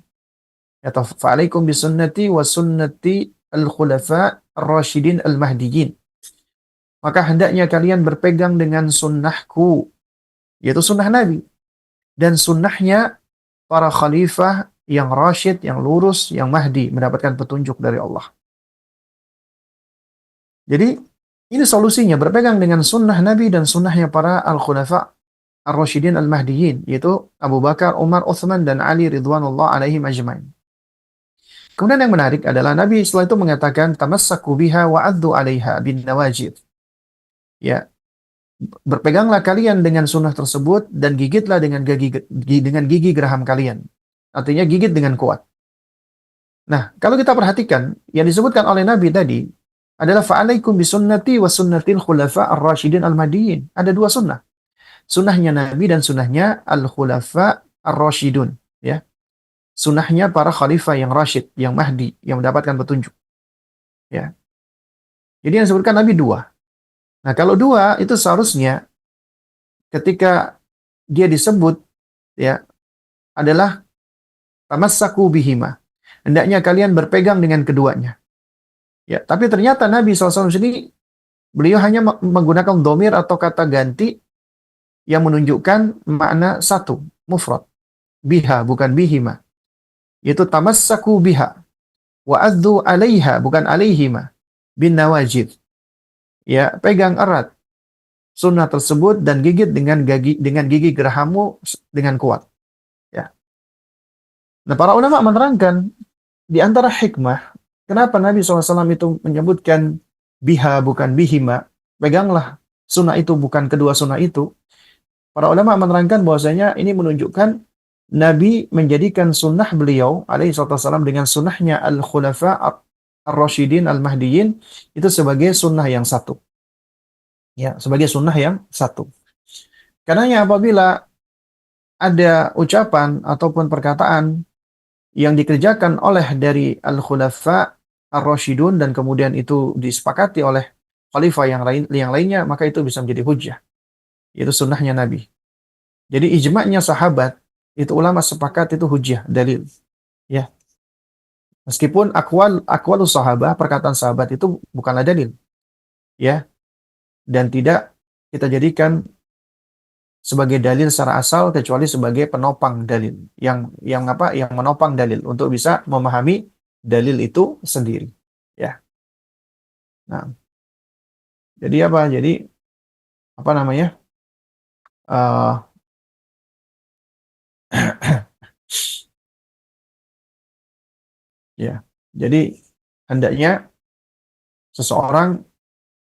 Atau "Fa'alaikum bisunnati wa sunnati al-khulafa' ar-rasyidin al-mahdiyyin." Maka hendaknya kalian berpegang dengan sunnahku, yaitu sunnah Nabi, dan sunnahnya para khalifah yang rasyid, yang lurus, yang mahdi, mendapatkan petunjuk dari Allah. Jadi, ini solusinya, berpegang dengan sunnah Nabi dan sunnahnya para al-khulafa ar-rasyidin al-mahdiyyin, yaitu Abu Bakar, Umar, Uthman, dan Ali ridwanullah alaihim ajmain. Kemudian yang menarik adalah Nabi setelah itu mengatakan, tamassaku biha wa addu alaiha bin nawajid. Ya, berpeganglah kalian dengan sunnah tersebut dan gigitlah dengan gigi geraham kalian. Artinya gigit dengan kuat. Nah, kalau kita perhatikan yang disebutkan oleh Nabi tadi adalah fa'alaikum bisunnati wa sunnatil khulafa ar-rasyidin al-mahdiyyin. Ada dua sunnah. Sunnahnya Nabi dan sunnahnya al-khulafa ar-rasyidun, ya. Sunnahnya para khalifah yang rasyid, yang mahdi, yang mendapatkan petunjuk, ya. Jadi yang disebutkan Nabi dua. Nah, kalau dua itu seharusnya ketika dia disebut, ya, adalah tamassaku bihima. Hendaknya kalian berpegang dengan keduanya. Ya, tapi ternyata Nabi SAW sendiri beliau hanya menggunakan domir atau kata ganti yang menunjukkan makna satu, mufrad. Biha, bukan bihima. Yaitu tamassaku biha. Wa addu alaiha, bukan alaihima. Bin nawajid. Ya, pegang erat sunnah tersebut dan gigit dengan gigi gerahamu dengan kuat. Ya. Nah, para ulama menerangkan di antara hikmah kenapa Nabi SAW itu menyebutkan biha bukan bihima, peganglah sunnah itu bukan kedua sunnah itu. Para ulama menerangkan bahwasanya ini menunjukkan Nabi menjadikan sunnah beliau alaihi wasallam dengan sunnahnya al-khulafa ar-rasyidin al-mahdiyyin itu sebagai sunnah yang satu. Ya, sebagai sunnah yang satu. Karena apabila ada ucapan ataupun perkataan yang dikerjakan oleh dari al-khulafa ar-rasyidun dan kemudian itu disepakati oleh khalifah yang lainnya, maka itu bisa menjadi hujjah. Itu sunnahnya Nabi. Jadi ijma'nya sahabat, itu ulama sepakat itu hujjah, dalil. Ya. Meskipun akwalus sahabat, perkataan sahabat itu bukanlah dalil. Ya. Dan tidak kita jadikan sebagai dalil secara asal kecuali sebagai penopang dalil yang menopang dalil untuk bisa memahami dalil itu sendiri, ya. Nah, jadi apa? Jadi apa namanya? Uh, ya. Jadi hendaknya seseorang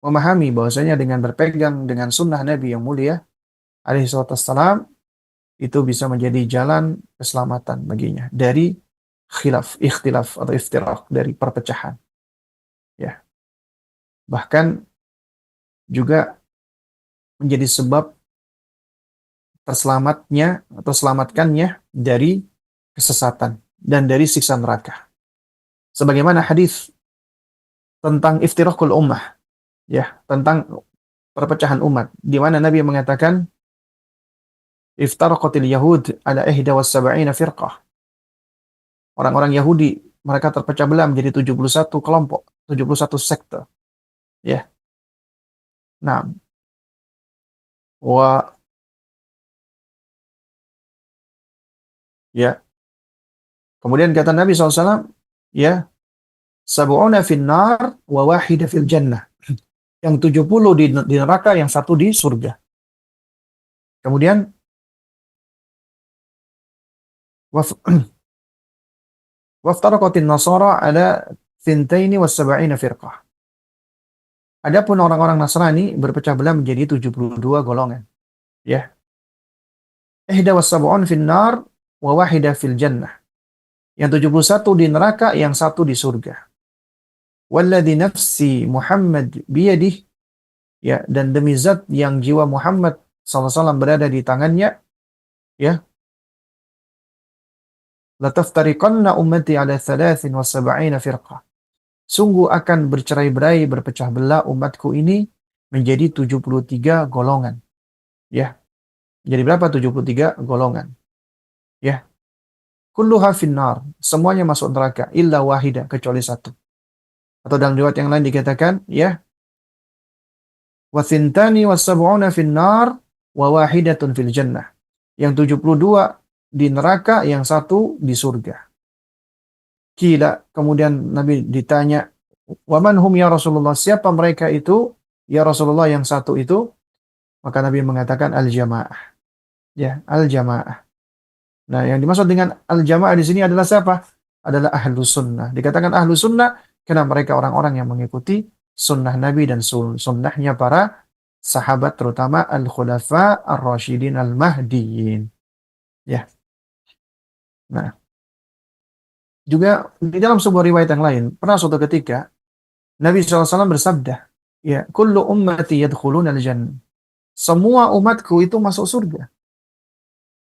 memahami bahwasanya dengan berpegang dengan sunnah Nabi yang mulia alaihi wassalam itu bisa menjadi jalan keselamatan baginya dari ikhtilaf atau iftiraq, dari perpecahan. Ya. Bahkan juga menjadi sebab terselamatnya atau selamatkannya dari kesesatan dan dari siksa neraka. Sebagaimana hadis tentang iftiraqul ummah, ya, tentang perpecahan umat, di mana Nabi mengatakan iftaraqatil yahud ala ihda was sab'ina firqah. Orang-orang Yahudi mereka terpecah belah menjadi 71 kelompok, 71 sekte. Ya. Nah, wa ya. Kemudian kata Nabi SAW, ya, sab'una finnar wa wahida fil jannah. Yang 70 di neraka, yang satu di surga. Kemudian Waf- Waftaraqatin nasara ala thintaini was sab'ina firqah. Adapun orang-orang Nasrani berpecah belah menjadi 72 golongan. Ya, ihda was-sab'un fin nar wa wahida fil jannah. Yang 71 di neraka, yang satu di surga. Walladzi nafsi Muhammad biyadih, ya, dan demi zat yang jiwa Muhammad SAW berada di tangannya, ya, lataftariqanna ummati ala 73 firqah. Sungguh akan bercerai-berai, berpecah belah umatku ini menjadi 73 golongan. Ya, jadi berapa 73 golongan? Ya, kulluha finnar, semuanya masuk neraka illa wahida, kecuali satu. Atau dalam riwayat yang lain dikatakan, ya, wa thintani was-sab'una finnar wa wahidatun fil jannah. Yang 72 di neraka, yang satu di surga. Kila, kemudian Nabi ditanya, "Waman hum ya Rasulullah?" Siapa mereka itu? Ya Rasulullah, yang satu itu. Maka Nabi mengatakan al-jamaah. Ya, al-jamaah. Nah, yang dimaksud dengan al-jamaah di sini adalah siapa? Adalah ahlu sunnah. Dikatakan ahlu sunnah karena mereka orang-orang yang mengikuti sunnah Nabi dan sunnahnya para sahabat, terutama al-khulafa ar-rasyidin al-mahdiyin. Ya. Nah, juga di dalam sebuah riwayat yang lain, pernah suatu ketika Nabi SAW bersabda, ya, kullu ummati yadkhuluna al-jannah. Semua umatku itu masuk surga.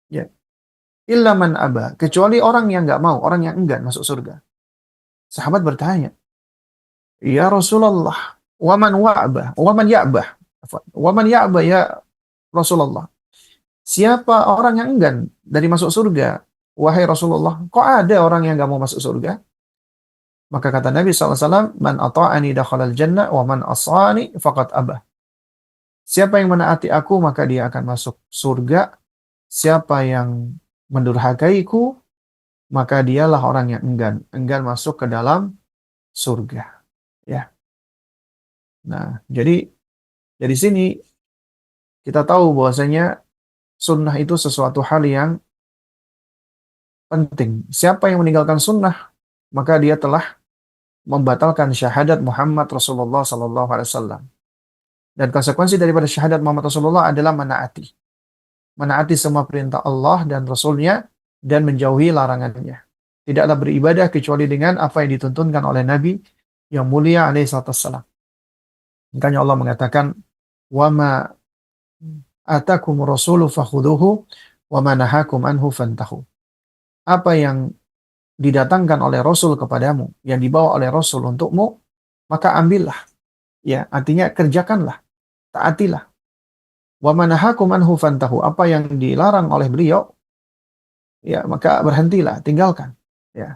Ya, illa man aba, kecuali orang yang nggak mau, orang yang enggan masuk surga. Sahabat bertanya, ya Rasulullah, waman wa'bah, waman ya'bah, waman ya'bah ya Rasulullah. Siapa orang yang enggan dari masuk surga? Wahai Rasulullah, kok ada orang yang nggak mau masuk surga? Maka kata Nabi SAW, man ata'ani dakhalal jannah, wa man asani faqad abah. Siapa yang menaati aku, maka dia akan masuk surga. Siapa yang mendurhakaiku, maka dialah orang yang enggan masuk ke dalam surga. Ya. Nah, jadi dari sini kita tahu bahwasanya sunnah itu sesuatu hal yang penting. Siapa yang meninggalkan sunnah, maka dia telah membatalkan syahadat Muhammad Rasulullah sallallahu alaihi wasallam. Dan konsekuensi daripada syahadat Muhammad Rasulullah adalah menaati. Menaati semua perintah Allah dan Rasulnya dan menjauhi larangannya. Tidaklah beribadah kecuali dengan apa yang dituntunkan oleh Nabi yang mulia alaihi salatu. Makanya Allah mengatakan, "Wa ma atakum rasulu fakhuduhu wa ma nahakum anhu fantahu." Apa yang didatangkan oleh Rasul kepadamu, yang dibawa oleh Rasul untukmu, maka ambillah. Ya, artinya kerjakanlah, taatilah. Wa ma nahakum anhu fantahu. Apa yang dilarang oleh beliau, ya maka berhentilah, tinggalkan. Ya.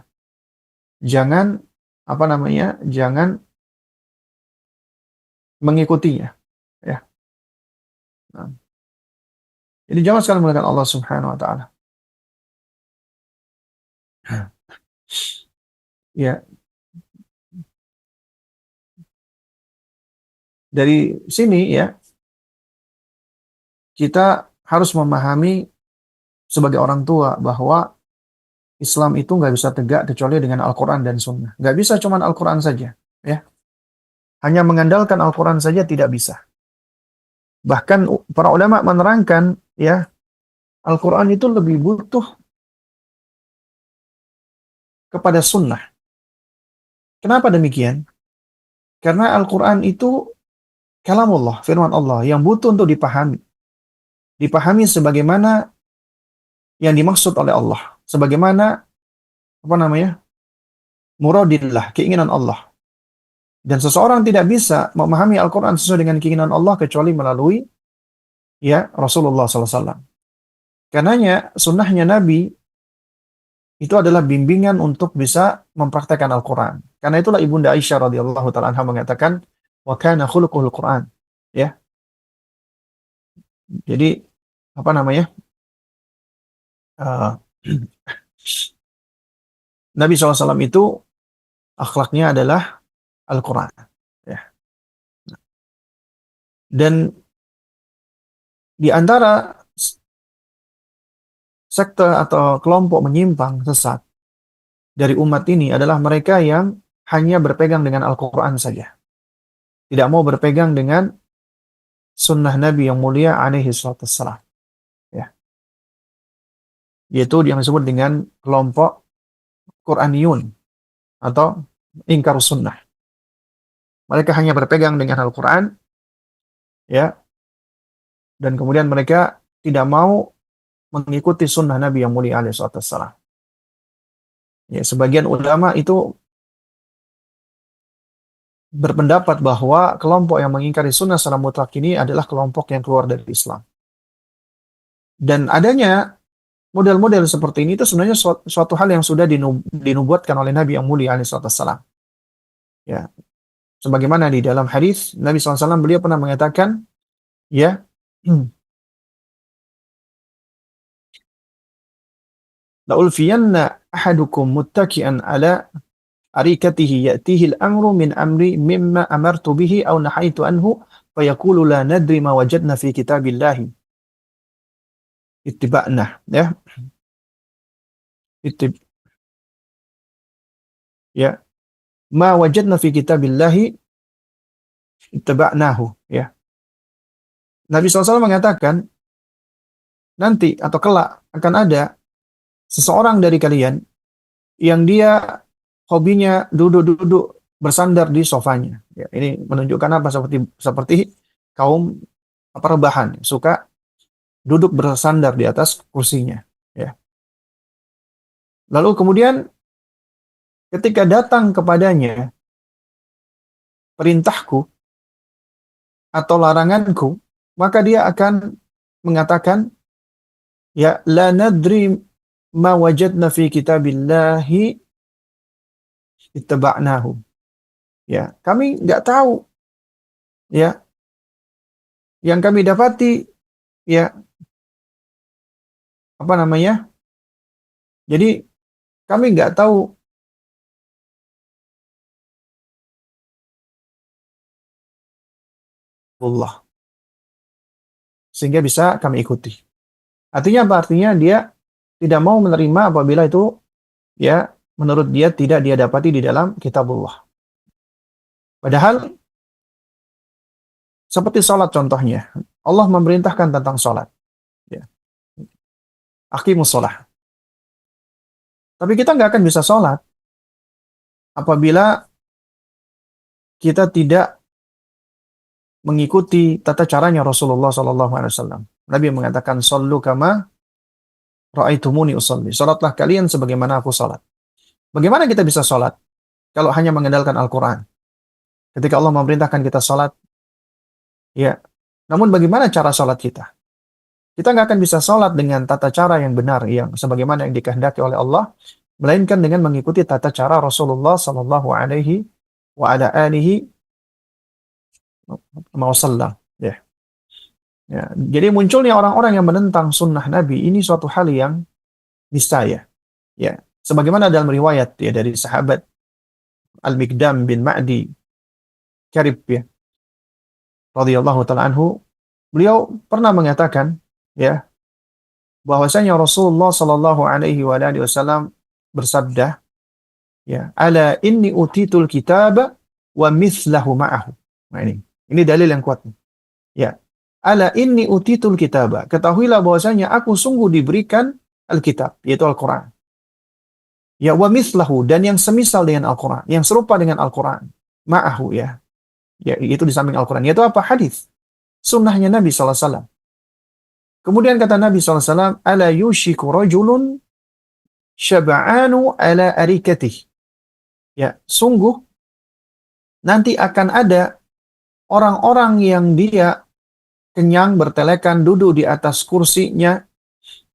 Jangan apa namanya? Jangan mengikutinya, ya. Nah, jadi jangan sekali menggunakan Allah Subhanahu wa taala. Ya, dari sini ya kita harus memahami sebagai orang tua bahwa Islam itu nggak bisa tegak kecuali dengan Al-Quran dan Sunnah. Nggak bisa cuma Al-Quran saja. Ya. Hanya mengandalkan Al-Quran saja tidak bisa. Bahkan para ulama menerangkan, ya, Al-Quran itu lebih butuh kepada Sunnah. Kenapa demikian? Karena Al-Quran itu kalamullah, firman Allah, yang butuh untuk dipahami. Dipahami sebagaimana yang dimaksud oleh Allah. Sebagaimana, apa namanya, muradillah, keinginan Allah. Dan seseorang tidak bisa memahami Al-Quran sesuai dengan keinginan Allah kecuali melalui, ya, Rasulullah SAW. Karenanya sunnahnya Nabi itu adalah bimbingan untuk bisa mempraktekkan Al-Quran. Karena itulah Ibunda Aisyah radhiyallahu taala anha mengatakan, wa kana khuluquhul Quran. Ya. Jadi apa namanya? uh, Nabi SAW itu akhlaknya adalah Al-Quran. Ya. Dan di antara sekte atau kelompok menyimpang sesat dari umat ini adalah mereka yang hanya berpegang dengan Al-Quran saja. Tidak mau berpegang dengan sunnah Nabi yang mulia alaihi salatu wassalam. Ya. Yaitu yang disebut dengan kelompok Quraniyun atau ingkar sunnah. Mereka hanya berpegang dengan Al-Quran, ya, dan kemudian mereka tidak mau mengikuti sunnah Nabi yang mulia alaihi salatu wassalam. Ya, sebagian ulama itu berpendapat bahwa kelompok yang mengingkari sunnah secara mutlak ini adalah kelompok yang keluar dari Islam. Dan adanya model-model seperti ini itu sebenarnya suatu hal yang sudah dinubuatkan oleh Nabi yang mulia alaihissalam. Ya, sebagaimana di dalam hadis Nabi SAW beliau pernah mengatakan, ya, la ulfiyanna ahadukum muttaki'an ala arikatihi ya'tihi al-amru min amri mimma amartu bihi aw nahaitu anhu fayaqulu la nadri ma wajadna fi kitabillahi ittiba'na, ya, ittib ya, ma wajadna fi kitabillahi ittaba'nahu, ya. Nabi SAW mengatakan nanti atau kelak akan ada seseorang dari kalian yang dia hobinya duduk-duduk bersandar di sofanya. Ya, ini menunjukkan apa? Seperti kaum apa rebahan, suka duduk bersandar di atas kursinya. Ya. Lalu kemudian ketika datang kepadanya perintahku atau laranganku, maka dia akan mengatakan, ya, la nadri ma wajadna fi kitabillahi ittaba'nahu. Ya, kami nggak tahu, ya, yang kami dapati, ya, apa namanya? Jadi kami nggak tahu Allah sehingga bisa kami ikuti. Artinya apa? Artinya dia tidak mau menerima apabila itu, ya, menurut dia tidak dia dapati di dalam kitabullah. Padahal seperti sholat contohnya. Allah memerintahkan tentang sholat. Ya. Aqimus sholat. Tapi kita nggak akan bisa sholat apabila kita tidak mengikuti tata caranya Rasulullah SAW. Nabi mengatakan, "Shallu kama ra'aitumuni usolli." Sholatlah kalian sebagaimana aku sholat. Bagaimana kita bisa sholat kalau hanya mengandalkan Al-Quran? Ketika Allah memerintahkan kita sholat, ya. Namun bagaimana cara sholat kita? Kita nggak akan bisa sholat dengan tata cara yang benar, yang sebagaimana yang dikehendaki oleh Allah, melainkan dengan mengikuti tata cara Rasulullah Sallallahu Alaihi wa ala alihi wasallam. Ya. Ya. Jadi munculnya orang-orang yang menentang sunnah Nabi ini suatu hal yang niscaya. Ya. Sebagaimana dalam riwayat, ya, dari sahabat Al-Mikdam bin Ma'di Karib, ya, radhiyallahu taala anhu, beliau pernah mengatakan, ya, bahwasanya Rasulullah Shallallahu Alaihi Wasallam bersabda, ya, ala inni utitul kitab wa mithlahu ma'ahu. Nah, ini dalil yang kuat. Ya, ala inni utitul kitab. Ketahuilah bahwasanya aku sungguh diberikan Alkitab, yaitu Al-Quran. Ya, wa mithlahu, dan yang semisal dengan Al-Quran, yang serupa dengan Al-Quran. Ma'ahu, ya. Ya, itu di samping Al-Quran. Yaitu apa? Hadis. Sunnahnya Nabi SAW. Kemudian kata Nabi SAW, ala yushiku rajulun syaba'anu ala arikatih. Ya, sungguh nanti akan ada orang-orang yang dia kenyang bertelekan duduk di atas kursinya,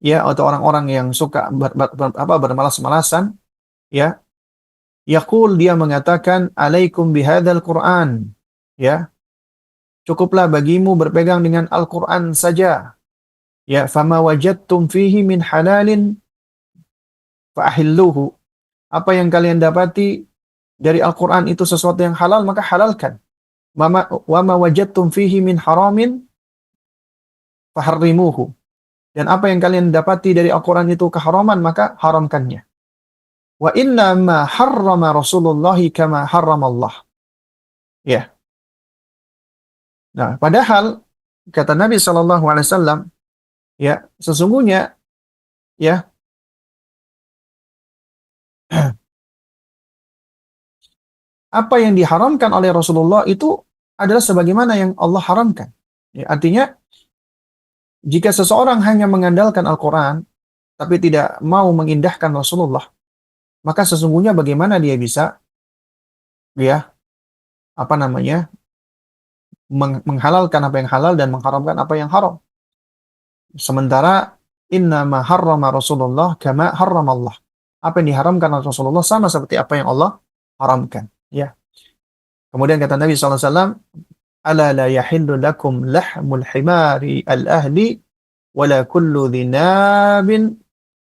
ya, atau orang-orang yang suka bermalas-malasan, ya. Yaqul, dia mengatakan, alaikum bihadzal Qur'an. Ya, cukuplah bagimu berpegang dengan Al-Qur'an saja. Ya, fama wajadtum fihi min halalin fa'ahilluhu. Apa yang kalian dapati dari Al-Qur'an itu sesuatu yang halal, maka halalkan. Wa ma wajadtum fihi min haramin faharrimuhu. Dan apa yang kalian dapati dari Al-Quran itu keharaman, maka haramkannya. Wa inna ma harrama Rasulullahi kama harramallah. Ya. Nah, padahal kata Nabi SAW, ya, sesungguhnya, ya, apa yang diharamkan oleh Rasulullah itu adalah sebagaimana yang Allah haramkan. Ya, artinya, jika seseorang hanya mengandalkan Al-Quran, tapi tidak mau mengindahkan Rasulullah, maka sesungguhnya bagaimana dia bisa, ya, apa namanya, menghalalkan apa yang halal dan mengharamkan apa yang haram. Sementara inna ma harrama Rasulullah kama harramallah. Apa yang diharamkan oleh Rasulullah sama seperti apa yang Allah haramkan. Ya. Kemudian kata Nabi SAW, ala la yahillu lakum lahmul himari al-ahli wala kullu dhinabin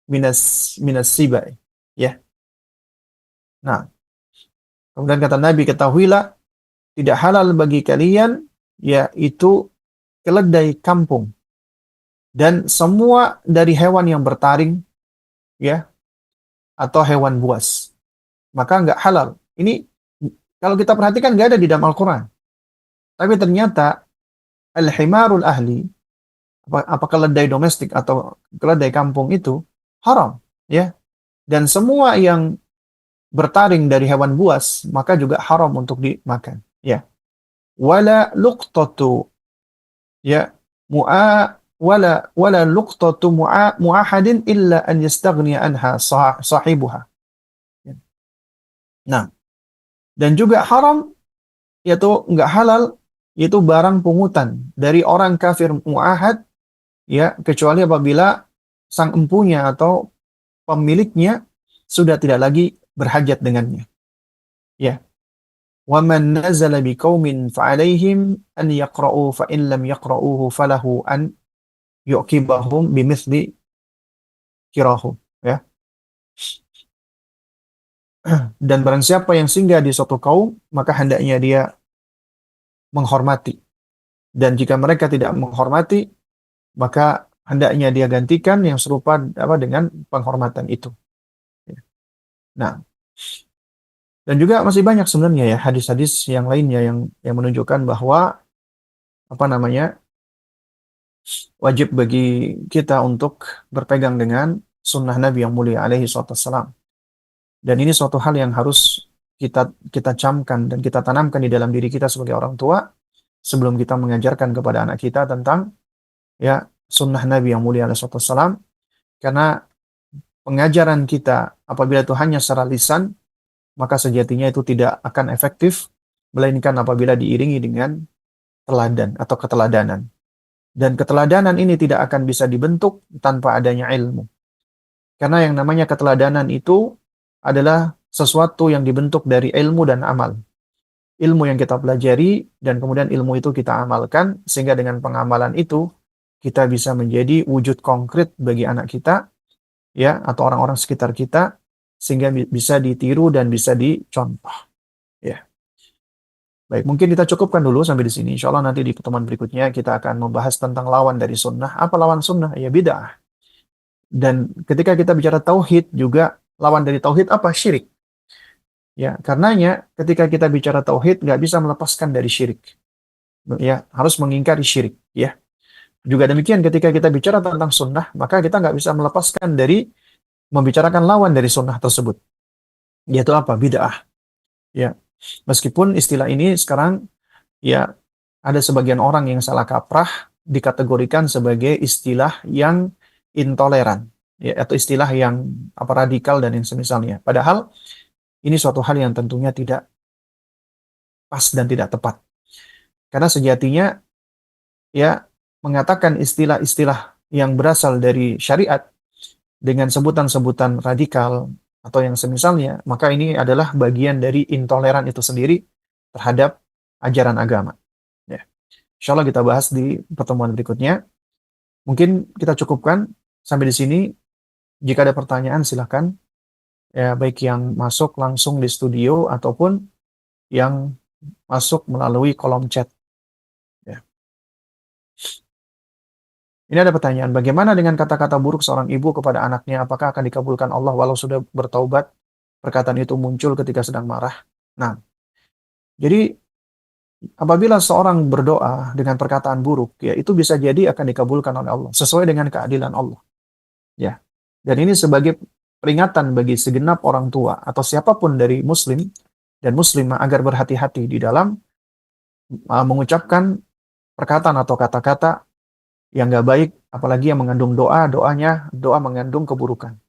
minas sibai. Ya. Nah, kemudian kata Nabi, ketahuilah tidak halal bagi kalian yaitu keledai kampung dan semua dari hewan yang bertaring, ya, atau hewan buas, maka nggak halal. Ini kalau kita perhatikan nggak ada di dalam Al-Quran. Tapi ternyata al-himarul ahli, apa keledai domestik atau keledai kampung itu haram, ya. Dan semua yang bertaring dari hewan buas maka juga haram untuk dimakan, ya. Wala luqtatu, ya, wala luqtatu muahadin illa an yastaghni anha sahibuha. Nah, dan juga haram, yaitu nggak halal, yaitu barang pungutan dari orang kafir muahad, ya, kecuali apabila sang empunya atau pemiliknya sudah tidak lagi berhajat dengannya. Ya. Wa man nazala biqaumin fa'alaihim an yaqra'u fa in lam yaqra'uhu falahu an yu'qibahum bimithli kirahum. Ya. Dan barang siapa yang singgah di suatu kaum, maka hendaknya dia menghormati. Dan jika mereka tidak menghormati, maka hendaknya dia gantikan yang serupa dengan penghormatan itu. Nah, dan juga masih banyak sebenarnya ya hadis-hadis yang lainnya yang menunjukkan bahwa apa namanya, wajib bagi kita untuk berpegang dengan sunnah Nabi yang mulia alaihi wassalam. Dan ini suatu hal yang harus kita camkan dan kita tanamkan di dalam diri kita sebagai orang tua sebelum kita mengajarkan kepada anak kita tentang, ya, sunnah Nabi yang mulia alaihi wassalam. Karena pengajaran kita apabila itu hanya secara lisan, maka sejatinya itu tidak akan efektif, melainkan apabila diiringi dengan teladan atau keteladanan. Dan keteladanan ini tidak akan bisa dibentuk tanpa adanya ilmu. Karena yang namanya keteladanan itu adalah sesuatu yang dibentuk dari ilmu dan amal. Ilmu yang kita pelajari dan kemudian ilmu itu kita amalkan, sehingga dengan pengamalan itu kita bisa menjadi wujud konkret bagi anak kita, ya, atau orang-orang sekitar kita, sehingga bisa ditiru dan bisa dicontoh, ya. Baik, mungkin kita cukupkan dulu sampai di sini. Insya Allah nanti di pertemuan berikutnya kita akan membahas tentang lawan dari sunnah. Apa lawan sunnah? Ya, bid'ah. Dan ketika kita bicara tauhid juga, lawan dari tauhid apa? Syirik. Ya, karenanya ketika kita bicara tauhid nggak bisa melepaskan dari syirik. Ya, harus mengingkari syirik. Ya. Juga demikian ketika kita bicara tentang sunnah, maka kita nggak bisa melepaskan dari membicarakan lawan dari sunnah tersebut. Yaitu apa? Bid'ah. Ya. Meskipun istilah ini sekarang, ya, ada sebagian orang yang salah kaprah dikategorikan sebagai istilah yang intoleran, ya, atau istilah yang radikal dan yang semisalnya. Padahal ini suatu hal yang tentunya tidak pas dan tidak tepat. Karena sejatinya, ya, mengatakan istilah-istilah yang berasal dari syariat dengan sebutan-sebutan radikal atau yang semisalnya, maka ini adalah bagian dari intoleran itu sendiri terhadap ajaran agama. Ya. Insya Allah kita bahas di pertemuan berikutnya. Mungkin kita cukupkan sampai di sini. Jika ada pertanyaan silahkan, ya, baik yang masuk langsung di studio ataupun yang masuk melalui kolom chat. Ya. Ini ada pertanyaan, bagaimana dengan kata-kata buruk seorang ibu kepada anaknya? Apakah akan dikabulkan Allah walau sudah bertaubat? Perkataan itu muncul ketika sedang marah. Nah, jadi apabila seorang berdoa dengan perkataan buruk, ya itu bisa jadi akan dikabulkan oleh Allah sesuai dengan keadilan Allah. Ya, dan ini sebagai peringatan bagi segenap orang tua atau siapapun dari Muslim dan Muslimah agar berhati-hati di dalam mengucapkan perkataan atau kata-kata yang nggak baik, apalagi yang mengandung doa, doa mengandung keburukan.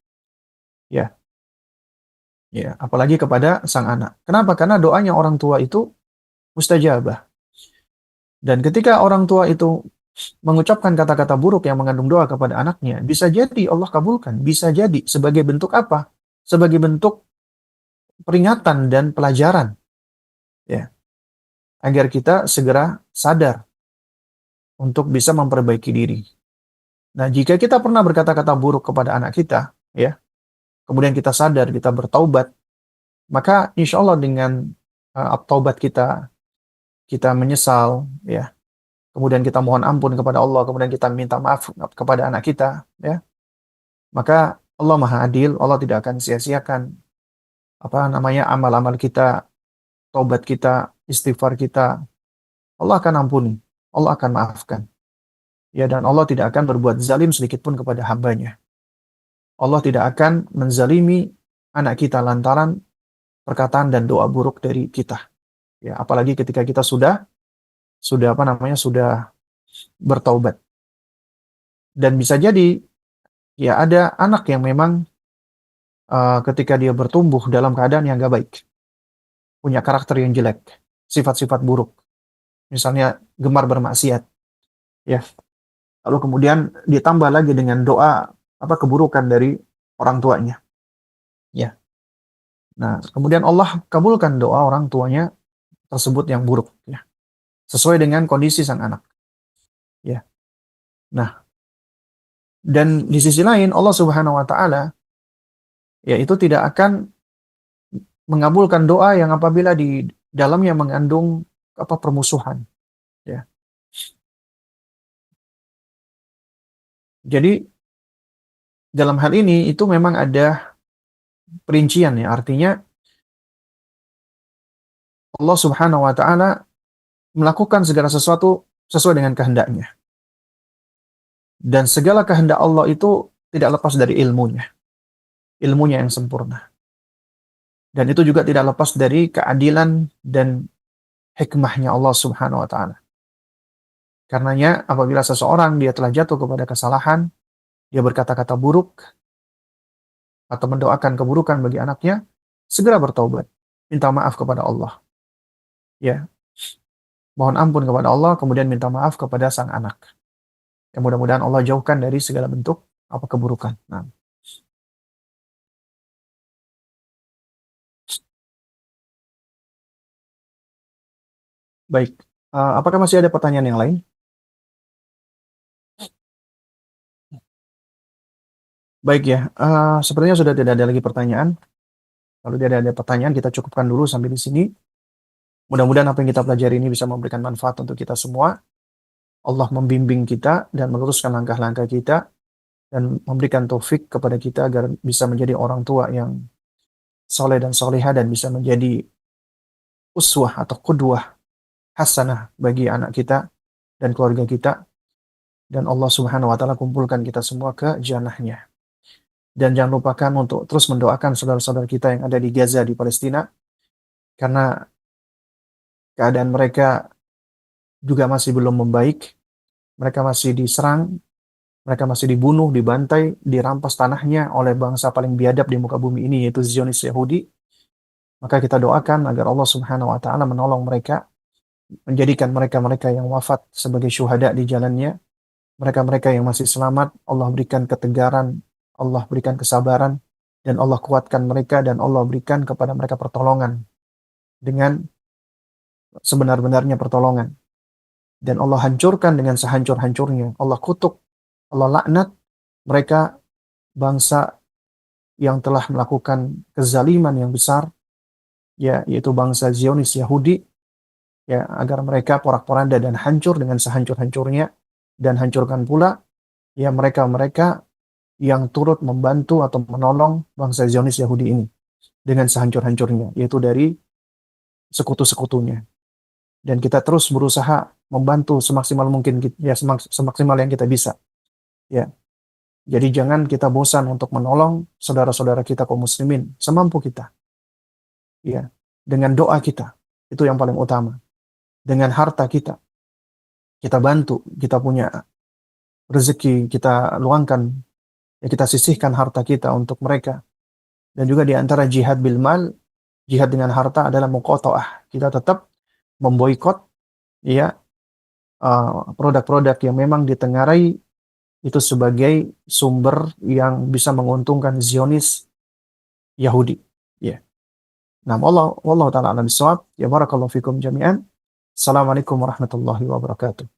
Ya, ya, apalagi kepada sang anak. Kenapa? Karena doanya orang tua itu mustajabah. Dan ketika orang tua itu mengucapkan kata-kata buruk yang mengandung doa kepada anaknya, bisa jadi Allah kabulkan. Bisa jadi sebagai bentuk apa? Sebagai bentuk peringatan dan pelajaran, ya, agar kita segera sadar untuk bisa memperbaiki diri. Nah, jika kita pernah berkata-kata buruk kepada anak kita, ya, kemudian kita sadar, kita bertaubat, maka insya Allah dengan taubat kita, kita menyesal, ya, kemudian kita mohon ampun kepada Allah, kemudian kita minta maaf kepada anak kita, ya, maka Allah Maha Adil, Allah tidak akan sia-siakan apa namanya amal-amal kita, taubat kita, istighfar kita. Allah akan ampuni, Allah akan maafkan. Ya, dan Allah tidak akan berbuat zalim sedikit pun kepada hambanya. Allah tidak akan menzalimi anak kita lantaran perkataan dan doa buruk dari kita. Ya, apalagi ketika kita sudah apa namanya sudah bertaubat. Dan bisa jadi ya ada anak yang memang ketika dia bertumbuh dalam keadaan yang gak baik, punya karakter yang jelek, sifat-sifat buruk, misalnya gemar bermaksiat, ya. Lalu kemudian ditambah lagi dengan doa apa keburukan dari orang tuanya, ya. Nah, kemudian Allah kabulkan doa orang tuanya tersebut yang buruk, ya, sesuai dengan kondisi sang anak, ya. Nah, dan di sisi lain Allah Subhanahu wa taala ya itu tidak akan mengabulkan doa yang apabila di dalamnya mengandung apa permusuhan, ya. Jadi dalam hal ini itu memang ada perincian, ya, artinya Allah Subhanahu wa taala melakukan segala sesuatu sesuai dengan kehendaknya. Dan segala kehendak Allah itu tidak lepas dari ilmunya, ilmunya yang sempurna. Dan itu juga tidak lepas dari keadilan dan hikmahnya Allah Subhanahu wa taala. Karenanya apabila seseorang dia telah jatuh kepada kesalahan, dia berkata-kata buruk atau mendoakan keburukan bagi anaknya, segera bertaubat, minta maaf kepada Allah. Ya, mohon ampun kepada Allah, kemudian minta maaf kepada sang anak. Yang mudah-mudahan Allah jauhkan dari segala bentuk apa keburukan. Nah, baik. Apakah masih ada pertanyaan yang lain? Baik ya. Sepertinya sudah tidak ada lagi pertanyaan. Kalau tidak ada pertanyaan, kita cukupkan dulu sampai di sini. Mudah-mudahan apa yang kita pelajari ini bisa memberikan manfaat untuk kita semua. Allah membimbing kita dan meluruskan langkah-langkah kita dan memberikan taufik kepada kita agar bisa menjadi orang tua yang soleh dan solehah dan bisa menjadi uswah atau qudwah hasanah bagi anak kita dan keluarga kita. Dan Allah Subhanahu wa taala kumpulkan kita semua ke jannahnya. Dan jangan lupakan untuk terus mendoakan saudara-saudara kita yang ada di Gaza di Palestina karena keadaan mereka juga masih belum membaik. Mereka masih diserang, mereka masih dibunuh, dibantai, dirampas tanahnya oleh bangsa paling biadab di muka bumi ini, yaitu Zionis Yahudi. Maka kita doakan agar Allah Subhanahu wa taala menolong mereka, menjadikan mereka-mereka yang wafat sebagai syuhada di jalannya. Mereka-mereka yang masih selamat, Allah berikan ketegaran, Allah berikan kesabaran, dan Allah kuatkan mereka, dan Allah berikan kepada mereka pertolongan dengan sebenar-benarnya pertolongan. Dan Allah hancurkan dengan sehancur-hancurnya. Allah kutuk, Allah laknat mereka bangsa yang telah melakukan kezaliman yang besar, ya, yaitu bangsa Zionis Yahudi, ya, agar mereka porak-poranda dan hancur dengan sehancur-hancurnya, dan hancurkan pula ya mereka-mereka yang turut membantu atau menolong bangsa Zionis Yahudi ini dengan sehancur-hancurnya, yaitu dari sekutu-sekutunya. Dan kita terus berusaha membantu semaksimal mungkin, ya semaksimal yang kita bisa. Ya, jadi jangan kita bosan untuk menolong saudara-saudara kita kaum muslimin semampu kita. Ya, dengan doa kita itu yang paling utama. Dengan harta kita, kita bantu, kita punya rezeki, kita luangkan, ya kita sisihkan harta kita untuk mereka. Dan juga di antara jihad bil mal, jihad dengan harta adalah muqata'ah. Kita tetap memboikot ya produk-produk yang memang ditengarai itu sebagai sumber yang bisa menguntungkan Zionis Yahudi. Ya. Nah, wallahu taala alam bisawab. Ya barakallahu fikum jami'an. Assalamualaikum warahmatullahi wabarakatuh.